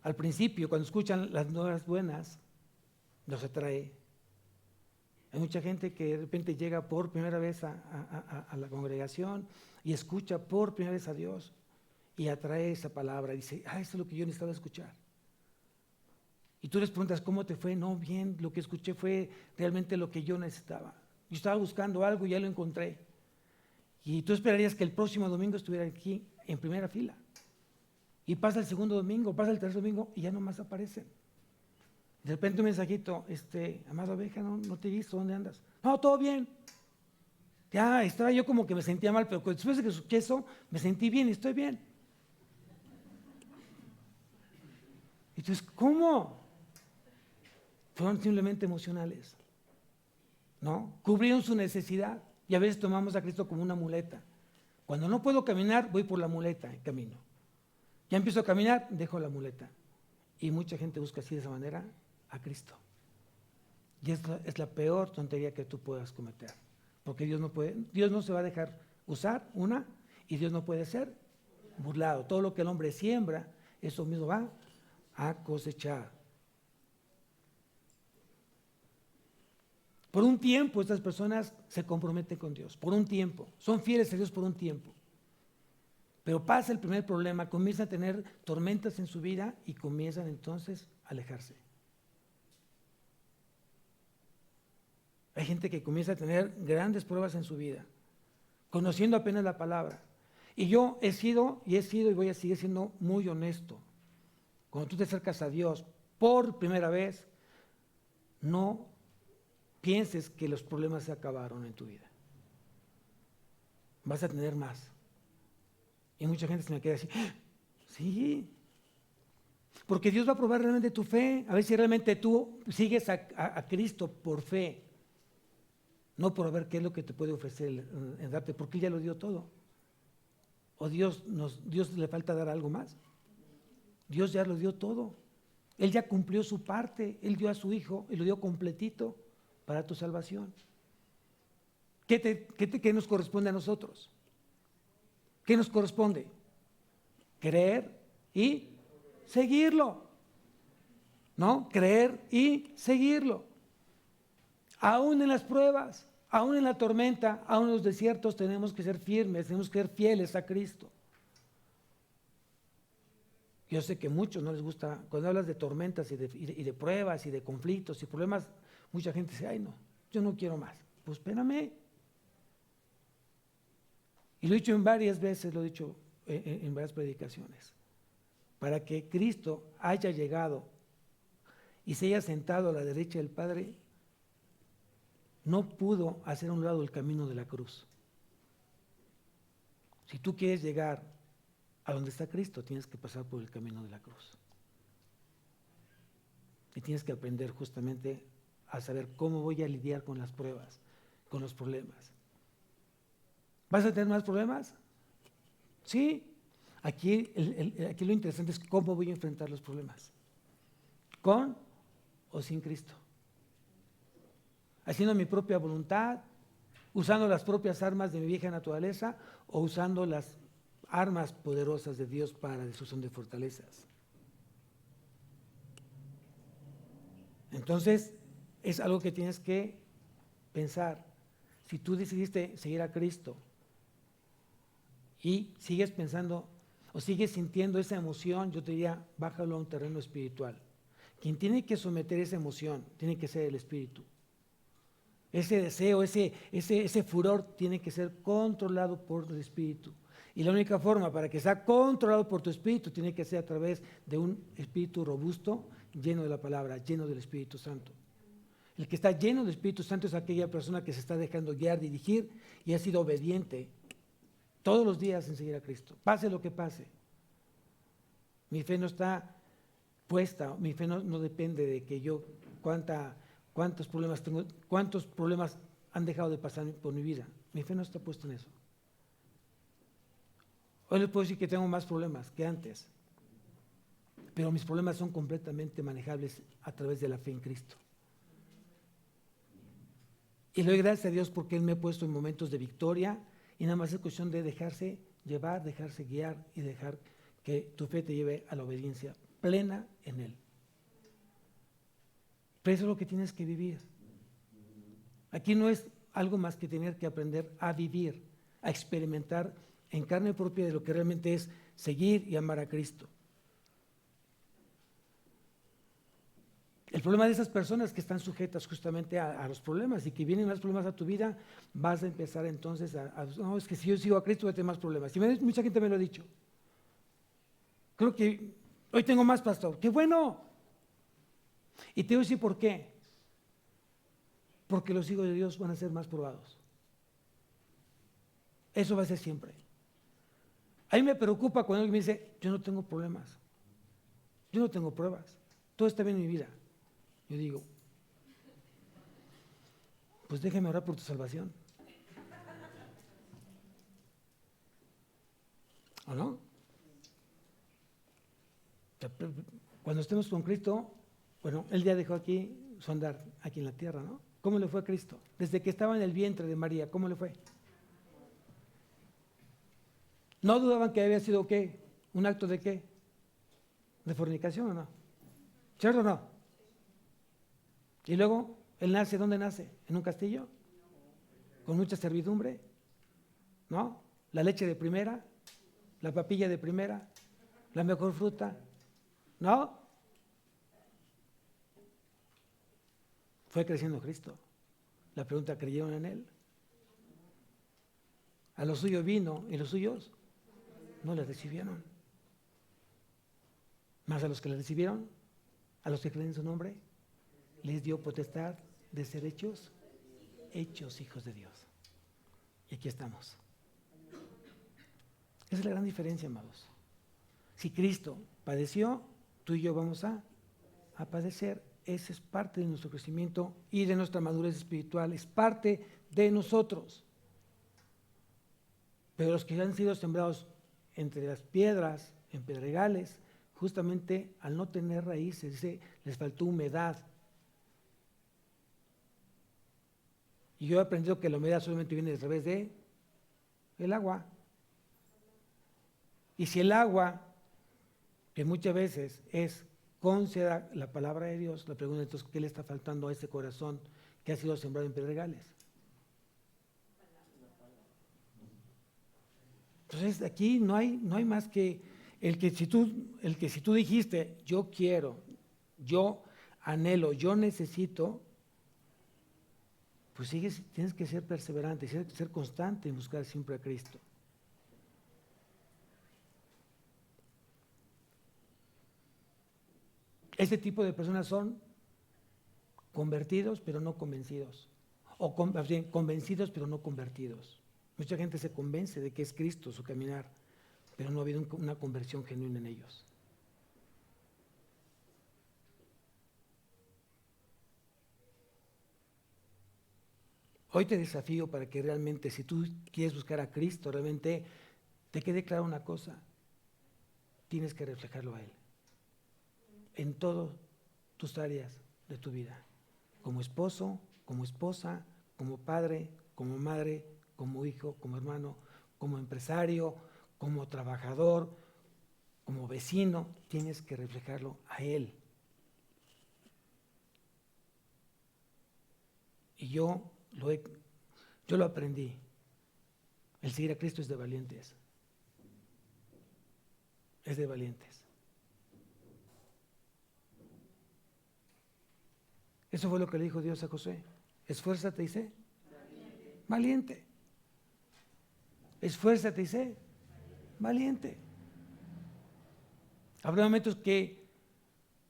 Al principio, cuando escuchan las nuevas buenas, los atrae. Hay mucha gente que de repente llega por primera vez a la congregación y escucha por primera vez a Dios y atrae esa palabra. Dice, eso es lo que yo necesitaba escuchar. Y tú les preguntas, ¿cómo te fue? No, bien, lo que escuché fue realmente lo que yo necesitaba. Yo estaba buscando algo y ya lo encontré. Y tú esperarías que el próximo domingo estuviera aquí en primera fila. Y pasa el segundo domingo, pasa el tercer domingo y ya nomás aparecen. De repente un mensajito, amada oveja, no te he visto, ¿dónde andas? No, todo bien. Ya estaba yo como que me sentía mal, pero después de que escuché eso, me sentí bien y estoy bien. Entonces, ¿cómo? Fueron simplemente emocionales, ¿no? Cubrieron su necesidad y a veces tomamos a Cristo como una muleta. Cuando no puedo caminar, voy por la muleta y camino. Ya empiezo a caminar, dejo la muleta. Y mucha gente busca así de esa manera a Cristo. Y esta es la peor tontería que tú puedas cometer. Porque Dios no se va a dejar usar y Dios no puede ser burlado. Todo lo que el hombre siembra, eso mismo va a cosechar. Por un tiempo estas personas se comprometen con Dios, por un tiempo, son fieles a Dios por un tiempo. Pero pasa el primer problema, comienzan a tener tormentas en su vida y comienzan entonces a alejarse. Hay gente que comienza a tener grandes pruebas en su vida, conociendo apenas la palabra. Y yo he sido y voy a seguir siendo muy honesto. Cuando tú te acercas a Dios por primera vez, no pienses que los problemas se acabaron en tu vida. Vas a tener más. Y mucha gente se me queda así, sí, porque Dios va a probar realmente tu fe, a ver si realmente tú sigues a Cristo por fe, no por ver qué es lo que te puede ofrecer en darte, porque Él ya lo dio todo. O Dios le falta dar algo más. Dios ya lo dio todo. Él ya cumplió su parte, Él dio a su Hijo y lo dio completito para tu salvación. ¿Qué nos corresponde a nosotros? ¿Qué nos corresponde? Creer y seguirlo. ¿No? Creer y seguirlo. Aún en las pruebas, aún en la tormenta, aún en los desiertos, tenemos que ser firmes, tenemos que ser fieles a Cristo. Yo sé que a muchos no les gusta, cuando hablas de tormentas y de pruebas y de conflictos y problemas, mucha gente dice, ay no, yo no quiero más. Pues espérame. Y lo he dicho en varias veces, lo he dicho en varias predicaciones. Para que Cristo haya llegado y se haya sentado a la derecha del Padre, no pudo hacer a un lado el camino de la cruz. Si tú quieres llegar a donde está Cristo, tienes que pasar por el camino de la cruz. Y tienes que aprender justamente a saber cómo voy a lidiar con las pruebas, con los problemas. ¿Vas a tener más problemas? Sí. Aquí lo interesante es cómo voy a enfrentar los problemas. ¿Con o sin Cristo? ¿Haciendo mi propia voluntad? ¿Usando las propias armas de mi vieja naturaleza? ¿O usando las armas poderosas de Dios para destrucción de fortalezas? Entonces, es algo que tienes que pensar. Si tú decidiste seguir a Cristo y sigues pensando o sigues sintiendo esa emoción, yo te diría, bájalo a un terreno espiritual. Quien tiene que someter esa emoción tiene que ser el Espíritu. Ese deseo, ese furor tiene que ser controlado por el Espíritu. Y la única forma para que sea controlado por tu Espíritu tiene que ser a través de un Espíritu robusto, lleno de la palabra, lleno del Espíritu Santo. El que está lleno del Espíritu Santo es aquella persona que se está dejando guiar, dirigir y ha sido obediente todos los días en seguir a Cristo, pase lo que pase. Mi fe no está puesta, mi fe no depende de que yo cuántos problemas tengo, cuántos problemas han dejado de pasar por mi vida. Mi fe no está puesta en eso. Hoy les puedo decir que tengo más problemas que antes, pero mis problemas son completamente manejables a través de la fe en Cristo. Y le doy gracias a Dios porque Él me ha puesto en momentos de victoria y nada más es cuestión de dejarse llevar, dejarse guiar y dejar que tu fe te lleve a la obediencia plena en Él. Pero eso es lo que tienes que vivir. Aquí no es algo más que tener que aprender a vivir, a experimentar en carne propia de lo que realmente es seguir y amar a Cristo. El problema de esas personas que están sujetas justamente a los problemas y que vienen más problemas a tu vida, vas a empezar entonces no, es que si yo sigo a Cristo voy a tener más problemas. Y mucha gente me lo ha dicho. Creo que hoy tengo más, pastor. ¡Qué bueno! Y te voy a decir por qué. Porque los hijos de Dios van a ser más probados. Eso va a ser siempre. A mí me preocupa cuando alguien me dice, yo no tengo problemas. Yo no tengo pruebas. Todo está bien en mi vida. Yo digo, pues déjame orar por tu salvación. ¿O no? Cuando estemos con Cristo, bueno, Él ya dejó aquí su andar aquí en la tierra, ¿no? ¿Cómo le fue a Cristo? Desde que estaba en el vientre de María, ¿cómo le fue? ¿No dudaban que había sido qué? ¿Un acto de qué? ¿De fornicación o no? ¿Cierto o no? Y luego, Él nace, ¿dónde nace? ¿En un castillo? ¿Con mucha servidumbre? ¿No? ¿La leche de primera? ¿La papilla de primera? ¿La mejor fruta? ¿No? Fue creciendo Cristo. La pregunta, ¿creyeron en Él? A los suyos vino y los suyos no le recibieron. Más a los que le recibieron, a los que creen en su nombre, les dio potestad de ser hechos hijos de Dios. Y aquí estamos. Esa es la gran diferencia, amados. Si Cristo padeció, tú y yo vamos a padecer. Ese es parte de nuestro crecimiento y de nuestra madurez espiritual. Es parte de nosotros. Pero los que han sido sembrados entre las piedras, en pedregales, justamente al no tener raíces, les faltó humedad. Y yo he aprendido que la humedad solamente viene a través del agua. Y si el agua, que muchas veces es considera la palabra de Dios, la pregunta entonces, ¿qué le está faltando a ese corazón que ha sido sembrado en pedregales? Entonces aquí no hay más que el que si tú dijiste, yo quiero, yo anhelo, yo necesito, pues tienes que ser perseverante, ser constante en buscar siempre a Cristo. Este tipo de personas son convertidos pero no convencidos, o convencidos pero no convertidos. Mucha gente se convence de que es Cristo su caminar, pero no ha habido una conversión genuina en ellos. Hoy te desafío para que realmente, si tú quieres buscar a Cristo, realmente te quede clara una cosa: tienes que reflejarlo a Él en todas tus áreas de tu vida, como esposo, como esposa, como padre, como madre, como hijo, como hermano, como empresario, como trabajador, como vecino. Tienes que reflejarlo a Él. Y yo lo aprendí. El seguir a Cristo es de valientes. Es de valientes. Eso fue lo que le dijo Dios a Josué. Esfuérzate y sé valiente. Esfuérzate y sé valiente. Habrá momentos que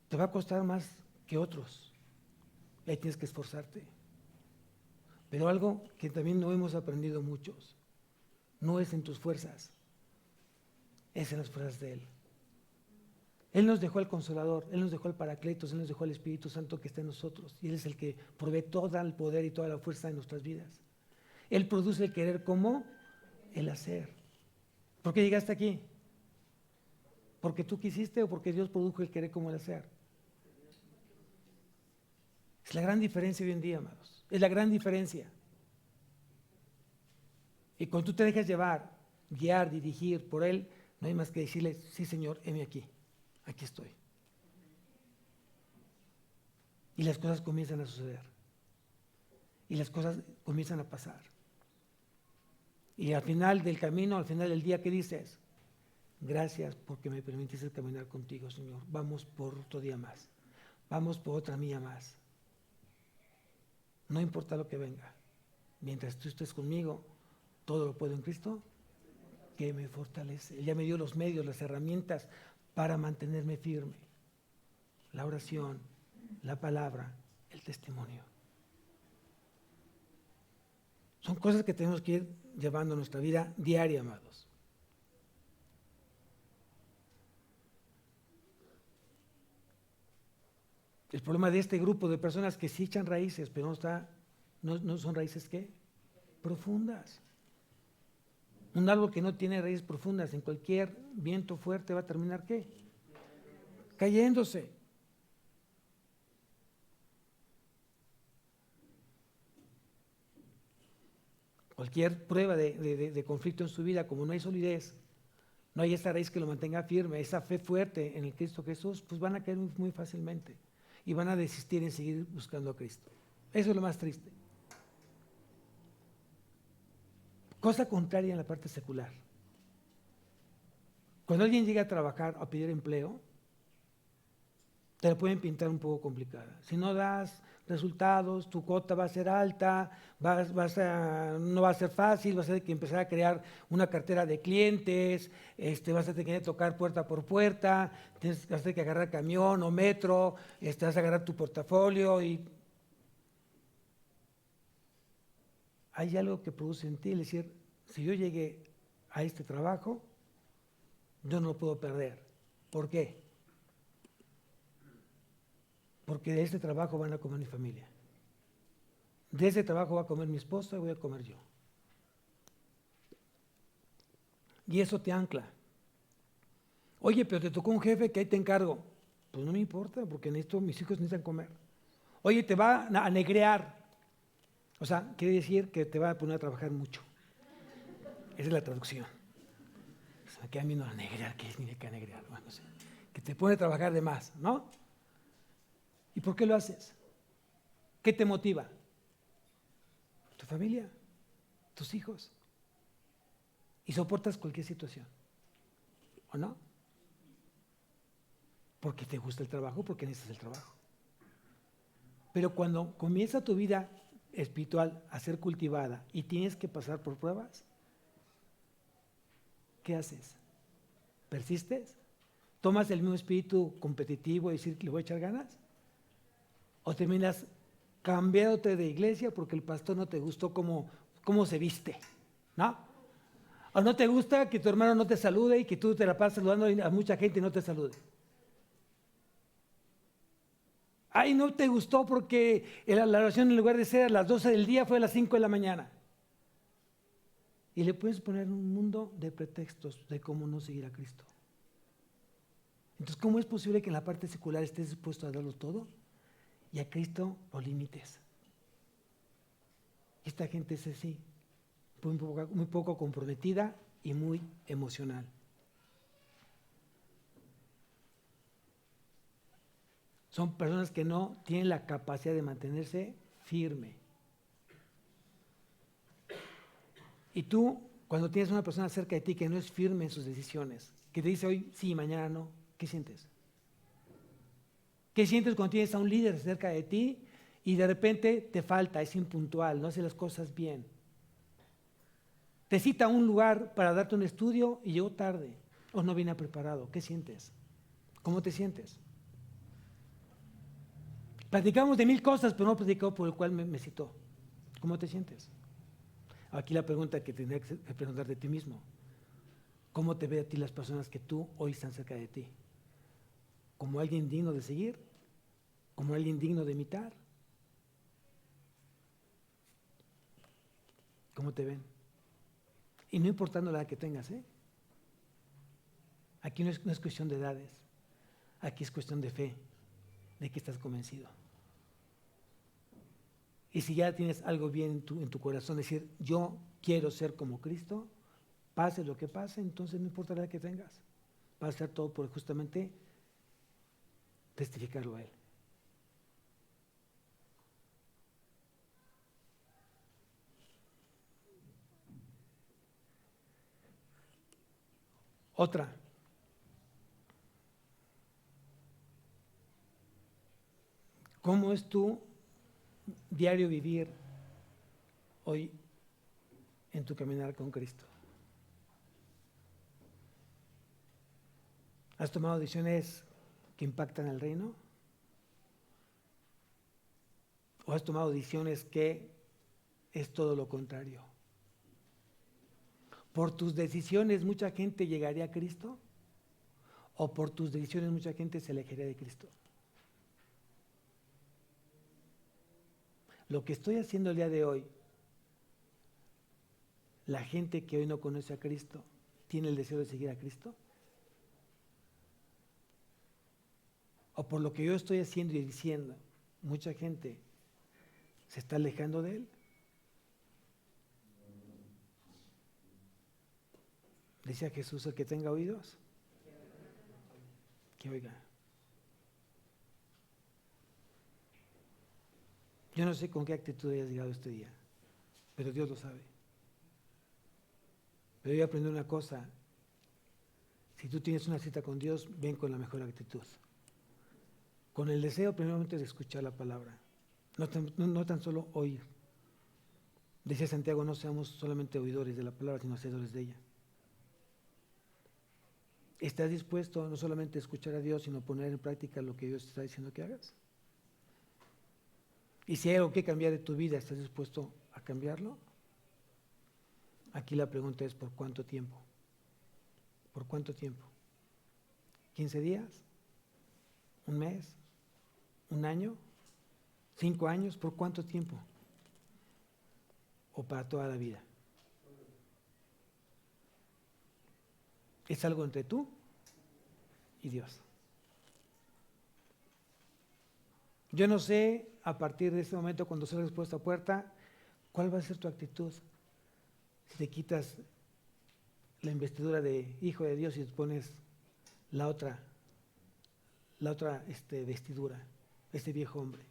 te va a costar más que otros. Y ahí tienes que esforzarte. Pero algo que también no hemos aprendido muchos, no es en tus fuerzas, es en las fuerzas de Él. Él nos dejó el Consolador, Él nos dejó el Paracletos, Él nos dejó el Espíritu Santo que está en nosotros. Y Él es el que provee todo el poder y toda la fuerza en nuestras vidas. Él produce el querer como el hacer. ¿Por qué llegaste aquí? ¿Porque tú quisiste o porque Dios produjo el querer como el hacer? Es la gran diferencia hoy en día, amados. Es la gran diferencia. Y cuando tú te dejas llevar, guiar, dirigir por Él, no hay más que decirle: sí, Señor, heme aquí. Aquí estoy. Y las cosas comienzan a suceder. Y las cosas comienzan a pasar. Y al final del camino, al final del día, ¿qué dices? Gracias porque me permitiste caminar contigo, Señor. Vamos por otro día más. Vamos por otra milla más. No importa lo que venga. Mientras tú estés conmigo, todo lo puedo en Cristo que me fortalece. Él ya me dio los medios, las herramientas para mantenerme firme. La oración, la palabra, el testimonio. Son cosas que tenemos que ir llevando a nuestra vida diaria, amados. El problema de este grupo de personas que sí echan raíces, pero no son raíces ¿qué? Profundas. Un árbol que no tiene raíces profundas, en cualquier viento fuerte va a terminar ¿qué? Cayéndose. Cualquier prueba de conflicto en su vida, como no hay solidez, no hay esa raíz que lo mantenga firme, esa fe fuerte en el Cristo Jesús, pues van a caer muy fácilmente y van a desistir en seguir buscando a Cristo. Eso es lo más triste. Cosa contraria en la parte secular. Cuando alguien llega a trabajar, a pedir empleo, te la pueden pintar un poco complicada. Si no das resultados, tu cuota va a ser alta, no va a ser fácil, vas a tener que empezar a crear una cartera de clientes, vas a tener que tocar puerta por puerta, vas a tener que agarrar camión o metro, vas a agarrar tu portafolio y hay algo que produce en ti, es decir, si yo llegué a este trabajo, yo no lo puedo perder. ¿Por qué? Porque de este trabajo van a comer mi familia. De ese trabajo va a comer mi esposa y voy a comer yo. Y eso te ancla. Oye, pero te tocó un jefe que ahí te encargo. Pues no me importa, porque mis hijos necesitan comer. Oye, te va a negrear. O sea, quiere decir que te va a poner a trabajar mucho. Esa es la traducción. O sea, que a mí no a negrear, ¿qué es ni de qué negrear? Bueno, no sé. Que te pone a trabajar de más, ¿no? ¿Y por qué lo haces? ¿Qué te motiva? Tu familia, tus hijos. Y soportas cualquier situación. ¿O no? Porque te gusta el trabajo, porque necesitas el trabajo. Pero cuando comienza tu vida espiritual a ser cultivada y tienes que pasar por pruebas, ¿qué haces? ¿Persistes? ¿Tomas el mismo espíritu competitivo y decir que le voy a echar ganas? ¿O terminas cambiándote de iglesia porque el pastor no te gustó cómo se viste? ¿No? ¿O no te gusta que tu hermano no te salude y que tú te la pasas saludando a mucha gente y no te salude? Ay, no te gustó porque la oración en lugar de ser a las 12 del día fue a las 5 de la mañana. Y le puedes poner un mundo de pretextos de cómo no seguir a Cristo. Entonces, ¿cómo es posible que en la parte secular estés dispuesto a darlo todo y a Cristo lo limites? Esta gente es así, muy poco comprometida y muy emocional. Son personas que no tienen la capacidad de mantenerse firme. Y tú, cuando tienes una persona cerca de ti que no es firme en sus decisiones, que te dice hoy sí, mañana no, ¿qué sientes? ¿Qué sientes cuando tienes a un líder cerca de ti y de repente te falta, es impuntual, no hace las cosas bien? Te cita a un lugar para darte un estudio y llegó tarde o no viene preparado. ¿Qué sientes? ¿Cómo te sientes? Platicamos de 1000 cosas, pero no platicamos por el cual me citó. ¿Cómo te sientes? Aquí la pregunta que tendrías que preguntarte a ti mismo. ¿Cómo te ven a ti las personas que tú hoy están cerca de ti? ¿Como alguien digno de seguir? ¿Como alguien digno de imitar? ¿Cómo te ven? Y no importando la edad que tengas, ¿eh? Aquí no es cuestión de edades, aquí es cuestión de fe, de que estás convencido. Y si ya tienes algo bien en tu corazón, decir, yo quiero ser como Cristo, pase lo que pase, entonces no importa la edad que tengas, vas a hacer todo por justamente testificarlo a Él. Otra. ¿Cómo es tu diario vivir hoy en tu caminar con Cristo? ¿Has tomado decisiones que impactan el reino? ¿O has tomado decisiones que es todo lo contrario? ¿Por tus decisiones mucha gente llegaría a Cristo? ¿O por tus decisiones mucha gente se alejaría de Cristo? Lo que estoy haciendo el día de hoy, la gente que hoy no conoce a Cristo, ¿tiene el deseo de seguir a Cristo? ¿O por lo que yo estoy haciendo y diciendo, mucha gente se está alejando de Él? Decía Jesús, el que tenga oídos, que oiga. Yo no sé con qué actitud hayas llegado este día, pero Dios lo sabe. Pero yo aprendí una cosa, si tú tienes una cita con Dios, ven con la mejor actitud. Con el deseo primeramente de escuchar la palabra, no tan solo oír. Decía Santiago, no seamos solamente oidores de la palabra, sino hacedores de ella. ¿Estás dispuesto no solamente a escuchar a Dios, sino poner en práctica lo que Dios te está diciendo que hagas? Y si hay algo que cambiar de tu vida, ¿estás dispuesto a cambiarlo? Aquí la pregunta es, ¿por cuánto tiempo? ¿Por cuánto tiempo? ¿15 días? ¿Un mes? ¿Un año? ¿5 años? ¿Por cuánto tiempo? ¿O para toda la vida? Es algo entre tú y Dios. Yo no sé, a partir de este momento, cuando salgas por esta puerta, cuál va a ser tu actitud. Si te quitas la investidura de hijo de Dios y te pones la otra vestidura, este viejo hombre.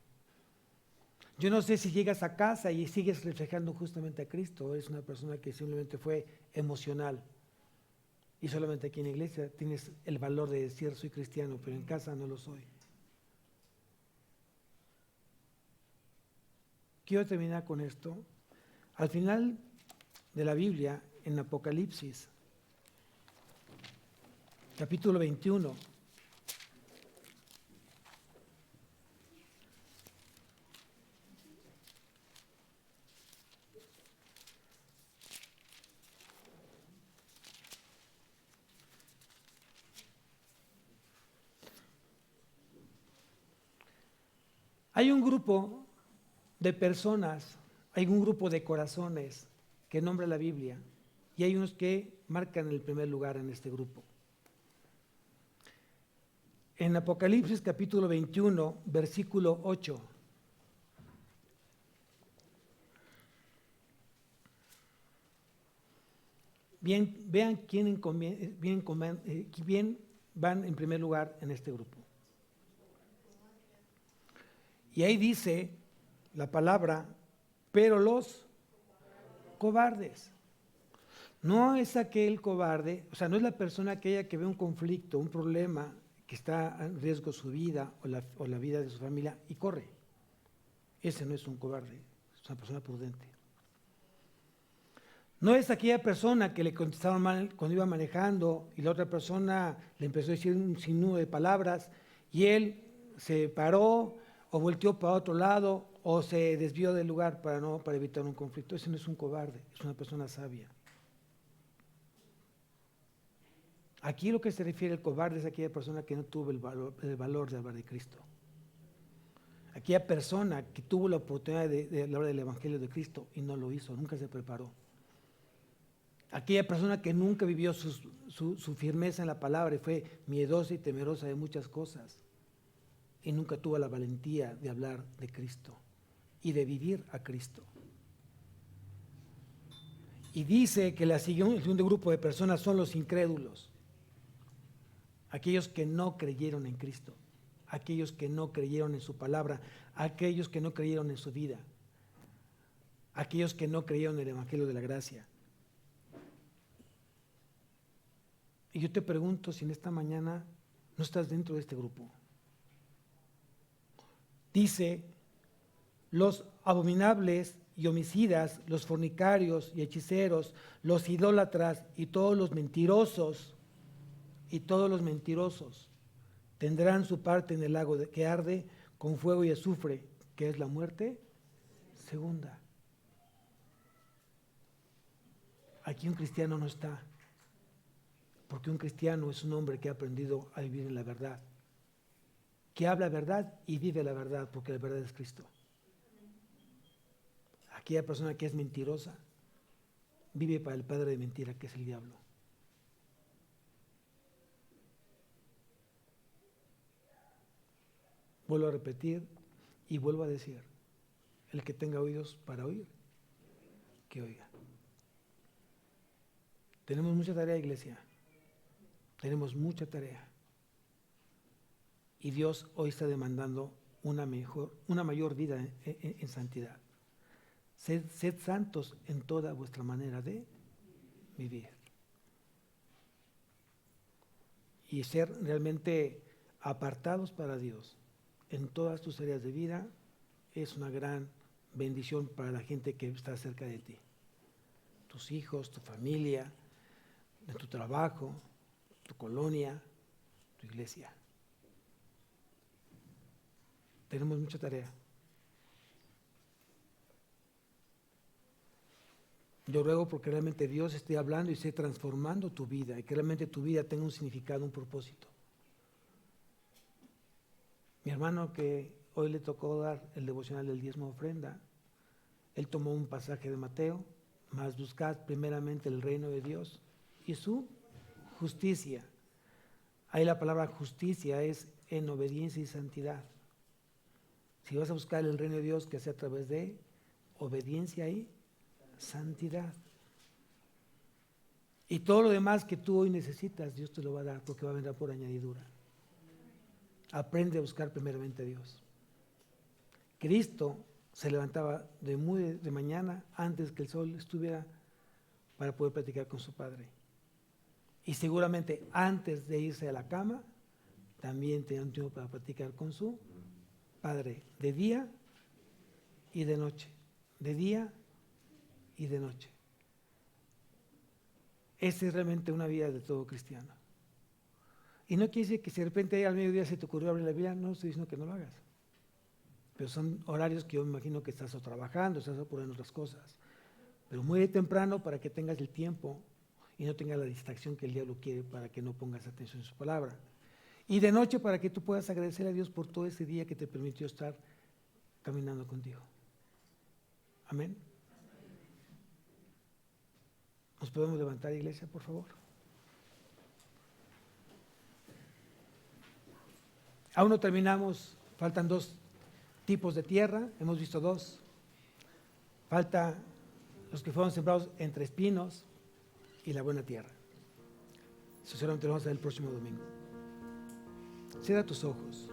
Yo no sé si llegas a casa y sigues reflejando justamente a Cristo, o eres una persona que simplemente fue emocional. Y solamente aquí en la iglesia tienes el valor de decir soy cristiano, pero en casa no lo soy. Quiero terminar con esto. Al final de la Biblia, en Apocalipsis, capítulo 21, Hay un grupo de personas, hay un grupo de corazones que nombra la Biblia y hay unos que marcan el primer lugar en este grupo. En Apocalipsis capítulo 21, versículo 8. Bien, vean quién van en primer lugar en este grupo. Y ahí dice la palabra, pero los cobardes. No es aquel cobarde, o sea, no es la persona aquella que ve un conflicto, un problema, que está en riesgo su vida o la vida de su familia y corre. Ese no es un cobarde, es una persona prudente. No es aquella persona que le contestaron mal cuando iba manejando y la otra persona le empezó a decir un sinnúmero de palabras y él se paró o volteó para otro lado o se desvió del lugar para evitar un conflicto. Ese no es un cobarde, es una persona sabia. Aquí lo que se refiere al cobarde es aquella persona que no tuvo el valor de hablar de Cristo. Aquella persona que tuvo la oportunidad de hablar del Evangelio de Cristo y no lo hizo, nunca se preparó. Aquella persona que nunca vivió su firmeza en la palabra y fue miedosa y temerosa de muchas cosas y nunca tuvo la valentía de hablar de Cristo y de vivir a Cristo. Y dice que el segundo grupo de personas son los incrédulos, aquellos que no creyeron en Cristo, aquellos que no creyeron en su palabra, aquellos que no creyeron en su vida, aquellos que no creyeron en el Evangelio de la gracia. Y yo te pregunto si en esta mañana no estás dentro de este grupo. Dice, los abominables y homicidas, los fornicarios y hechiceros, los idólatras y todos los mentirosos, tendrán su parte en el lago que arde con fuego y azufre, que es la muerte segunda. Aquí un cristiano no está, porque un cristiano es un hombre que ha aprendido a vivir en la verdad, que habla verdad y vive la verdad, porque la verdad es Cristo. Aquella persona que es mentirosa vive para el padre de mentira, que es el diablo. Vuelvo a repetir y vuelvo a decir, el que tenga oídos para oír, que oiga. Tenemos mucha tarea, iglesia. Tenemos mucha tarea. Y Dios hoy está demandando una mayor vida en santidad. Sed santos en toda vuestra manera de vivir. Y ser realmente apartados para Dios en todas tus áreas de vida es una gran bendición para la gente que está cerca de ti. Tus hijos, tu familia, en tu trabajo, tu colonia, tu iglesia. Tenemos mucha tarea. Yo ruego porque realmente Dios esté hablando y esté transformando tu vida y que realmente tu vida tenga un significado, un propósito. Mi hermano que hoy le tocó dar el devocional del diezmo ofrenda, él tomó un pasaje de Mateo, mas buscad primeramente el reino de Dios y su justicia. Ahí la palabra justicia es en obediencia y santidad. Si vas a buscar el reino de Dios, que sea a través de obediencia y santidad. Y todo lo demás que tú hoy necesitas, Dios te lo va a dar porque va a venir por añadidura. Aprende a buscar primeramente a Dios. Cristo se levantaba de mañana antes que el sol estuviera para poder platicar con su Padre. Y seguramente antes de irse a la cama, también tenía un tiempo para platicar con su Padre, de día y de noche, de día y de noche. Esa es realmente una vida de todo cristiano. Y no quiere decir que si de repente al mediodía se te ocurrió abrir la Biblia, no estoy diciendo que no lo hagas. Pero son horarios que yo me imagino que estás o trabajando, estás ocurriendo otras cosas. Pero muy temprano para que tengas el tiempo y no tengas la distracción que el diablo quiere para que no pongas atención en su palabra. Y de noche para que tú puedas agradecer a Dios por todo ese día que te permitió estar caminando contigo. Amén. ¿Nos podemos levantar, iglesia, por favor? Aún no terminamos, faltan 2 tipos de tierra, hemos visto 2. Falta los que fueron sembrados entre espinos y la buena tierra. Eso solamente lo vamos a ver el próximo domingo. Cierra tus ojos.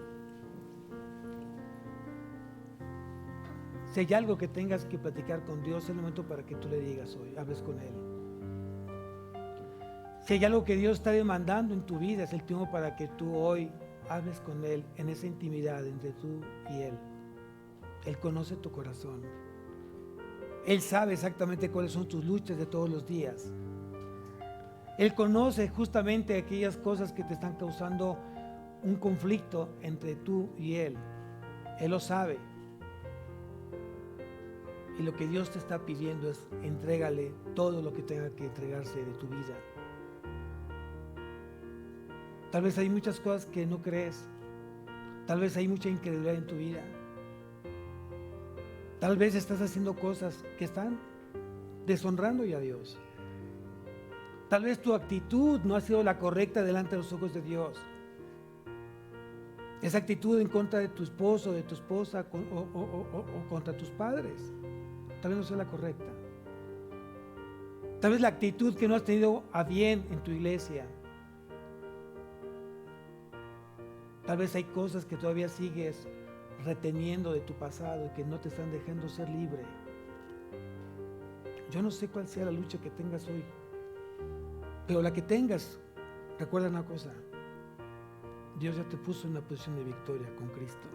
Si hay algo que tengas que platicar con Dios, es el momento para que tú le digas hoy, hables con Él. Si hay algo que Dios está demandando en tu vida, es el tiempo para que tú hoy hables con Él en esa intimidad entre tú y Él. Él conoce tu corazón. Él sabe exactamente cuáles son tus luchas de todos los días. Él conoce justamente aquellas cosas que te están causando un conflicto entre tú y Él. Él lo sabe. Y lo que Dios te está pidiendo es entrégale todo lo que tenga que entregarse de tu vida. Tal vez hay muchas cosas que no crees. Tal vez hay mucha incredulidad en tu vida. Tal vez estás haciendo cosas que están deshonrando ya a Dios. Tal vez tu actitud no ha sido la correcta delante de los ojos de Dios. Esa actitud en contra de tu esposo, de tu esposa o contra tus padres, tal vez no sea la correcta. Tal vez la actitud que no has tenido a bien en tu iglesia. Tal vez hay cosas que todavía sigues reteniendo de tu pasado y que no te están dejando ser libre. Yo no sé cuál sea la lucha que tengas hoy, pero la que tengas, recuerda una cosa: Dios ya te puso en una posición de victoria con Cristo.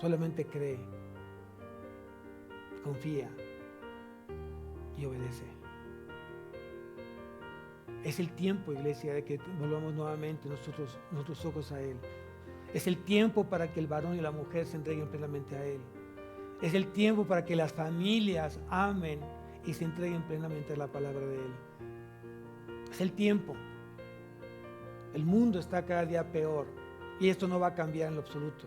Solamente cree, confía y obedece. Es el tiempo, iglesia, de que volvamos nuevamente nuestros ojos a Él. Es el tiempo para que el varón y la mujer se entreguen plenamente a Él. Es el tiempo para que las familias amen y se entreguen plenamente a la palabra de Él. Es el tiempo. El mundo está cada día peor y esto no va a cambiar en lo absoluto.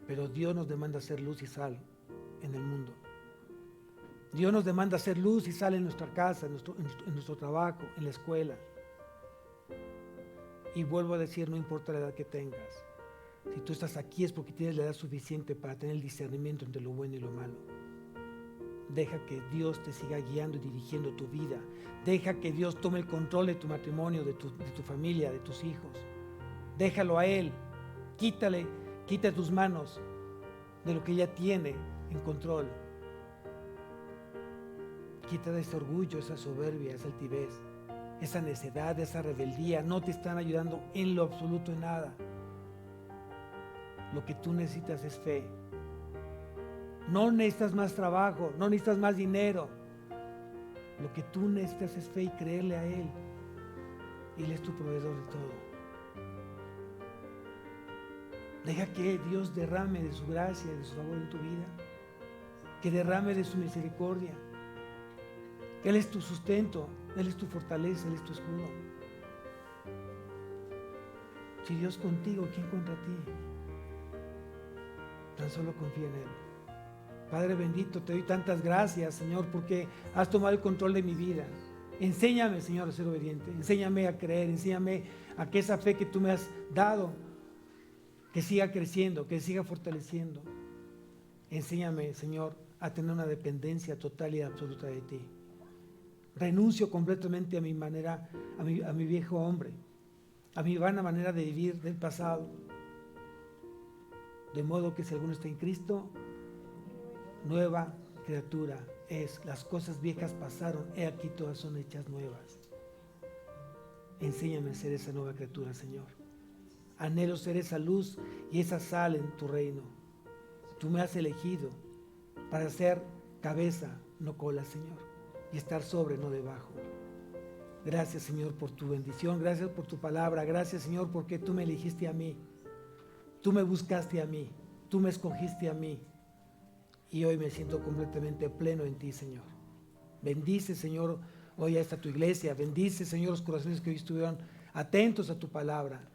Pero Dios nos demanda ser luz y sal en el mundo. Dios nos demanda ser luz y sal en nuestra casa, en nuestro trabajo, en la escuela. Y vuelvo a decir, no importa la edad que tengas. Si tú estás aquí es porque tienes la edad suficiente para tener el discernimiento entre lo bueno y lo malo. Deja que Dios te siga guiando y dirigiendo tu vida. Deja que Dios tome el control de tu matrimonio, de tu familia, de tus hijos. Déjalo a Él. Quita tus manos de lo que ella tiene en control. Quita ese orgullo, esa soberbia, esa altivez, esa necedad, esa rebeldía. No te están ayudando en lo absoluto en nada. Lo que tú necesitas es fe. No necesitas más trabajo, no necesitas más dinero. Lo que tú necesitas es fe y creerle a Él. Él es tu proveedor de todo. Deja que Dios derrame de su gracia, de su favor en tu vida. Que derrame de su misericordia. Él es tu sustento, Él es tu fortaleza, Él es tu escudo. Si Dios contigo, ¿quién contra ti? Tan solo confía en Él. Padre bendito, te doy tantas gracias, Señor, porque has tomado el control de mi vida. Enséñame, Señor, a ser obediente. Enséñame a creer, enséñame a que esa fe que tú me has dado, que siga creciendo, que siga fortaleciendo. Enséñame, Señor, a tener una dependencia total y absoluta de ti. Renuncio completamente a mi manera, a mi viejo hombre, a mi vana manera de vivir del pasado. De modo que si alguno está en Cristo, nueva criatura es. Las cosas viejas pasaron, he aquí todas son hechas nuevas. Enséñame a ser esa nueva criatura, Señor. Anhelo ser esa luz y esa sal en tu reino. Tú me has elegido para ser cabeza, no cola, Señor. Y estar sobre, no debajo. Gracias, Señor, por tu bendición. Gracias por tu palabra. Gracias, Señor, porque tú me elegiste a mí. Tú me buscaste a mí. Tú me escogiste a mí. Y hoy me siento completamente pleno en ti, Señor. Bendice, Señor, hoy a esta tu iglesia. Bendice, Señor, los corazones que hoy estuvieron atentos a tu palabra.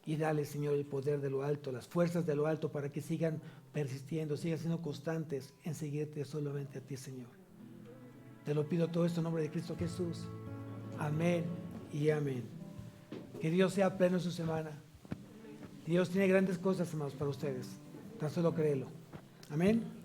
y dale, Señor, el poder de lo alto, las fuerzas de lo alto para que sigan persistiendo, sigan siendo constantes en seguirte solamente a ti, Señor. Te lo pido todo esto en nombre de Cristo Jesús. Amén y amén. Que Dios sea pleno en su semana. Dios tiene grandes cosas, hermanos, para ustedes. Tan solo créelo. Amén.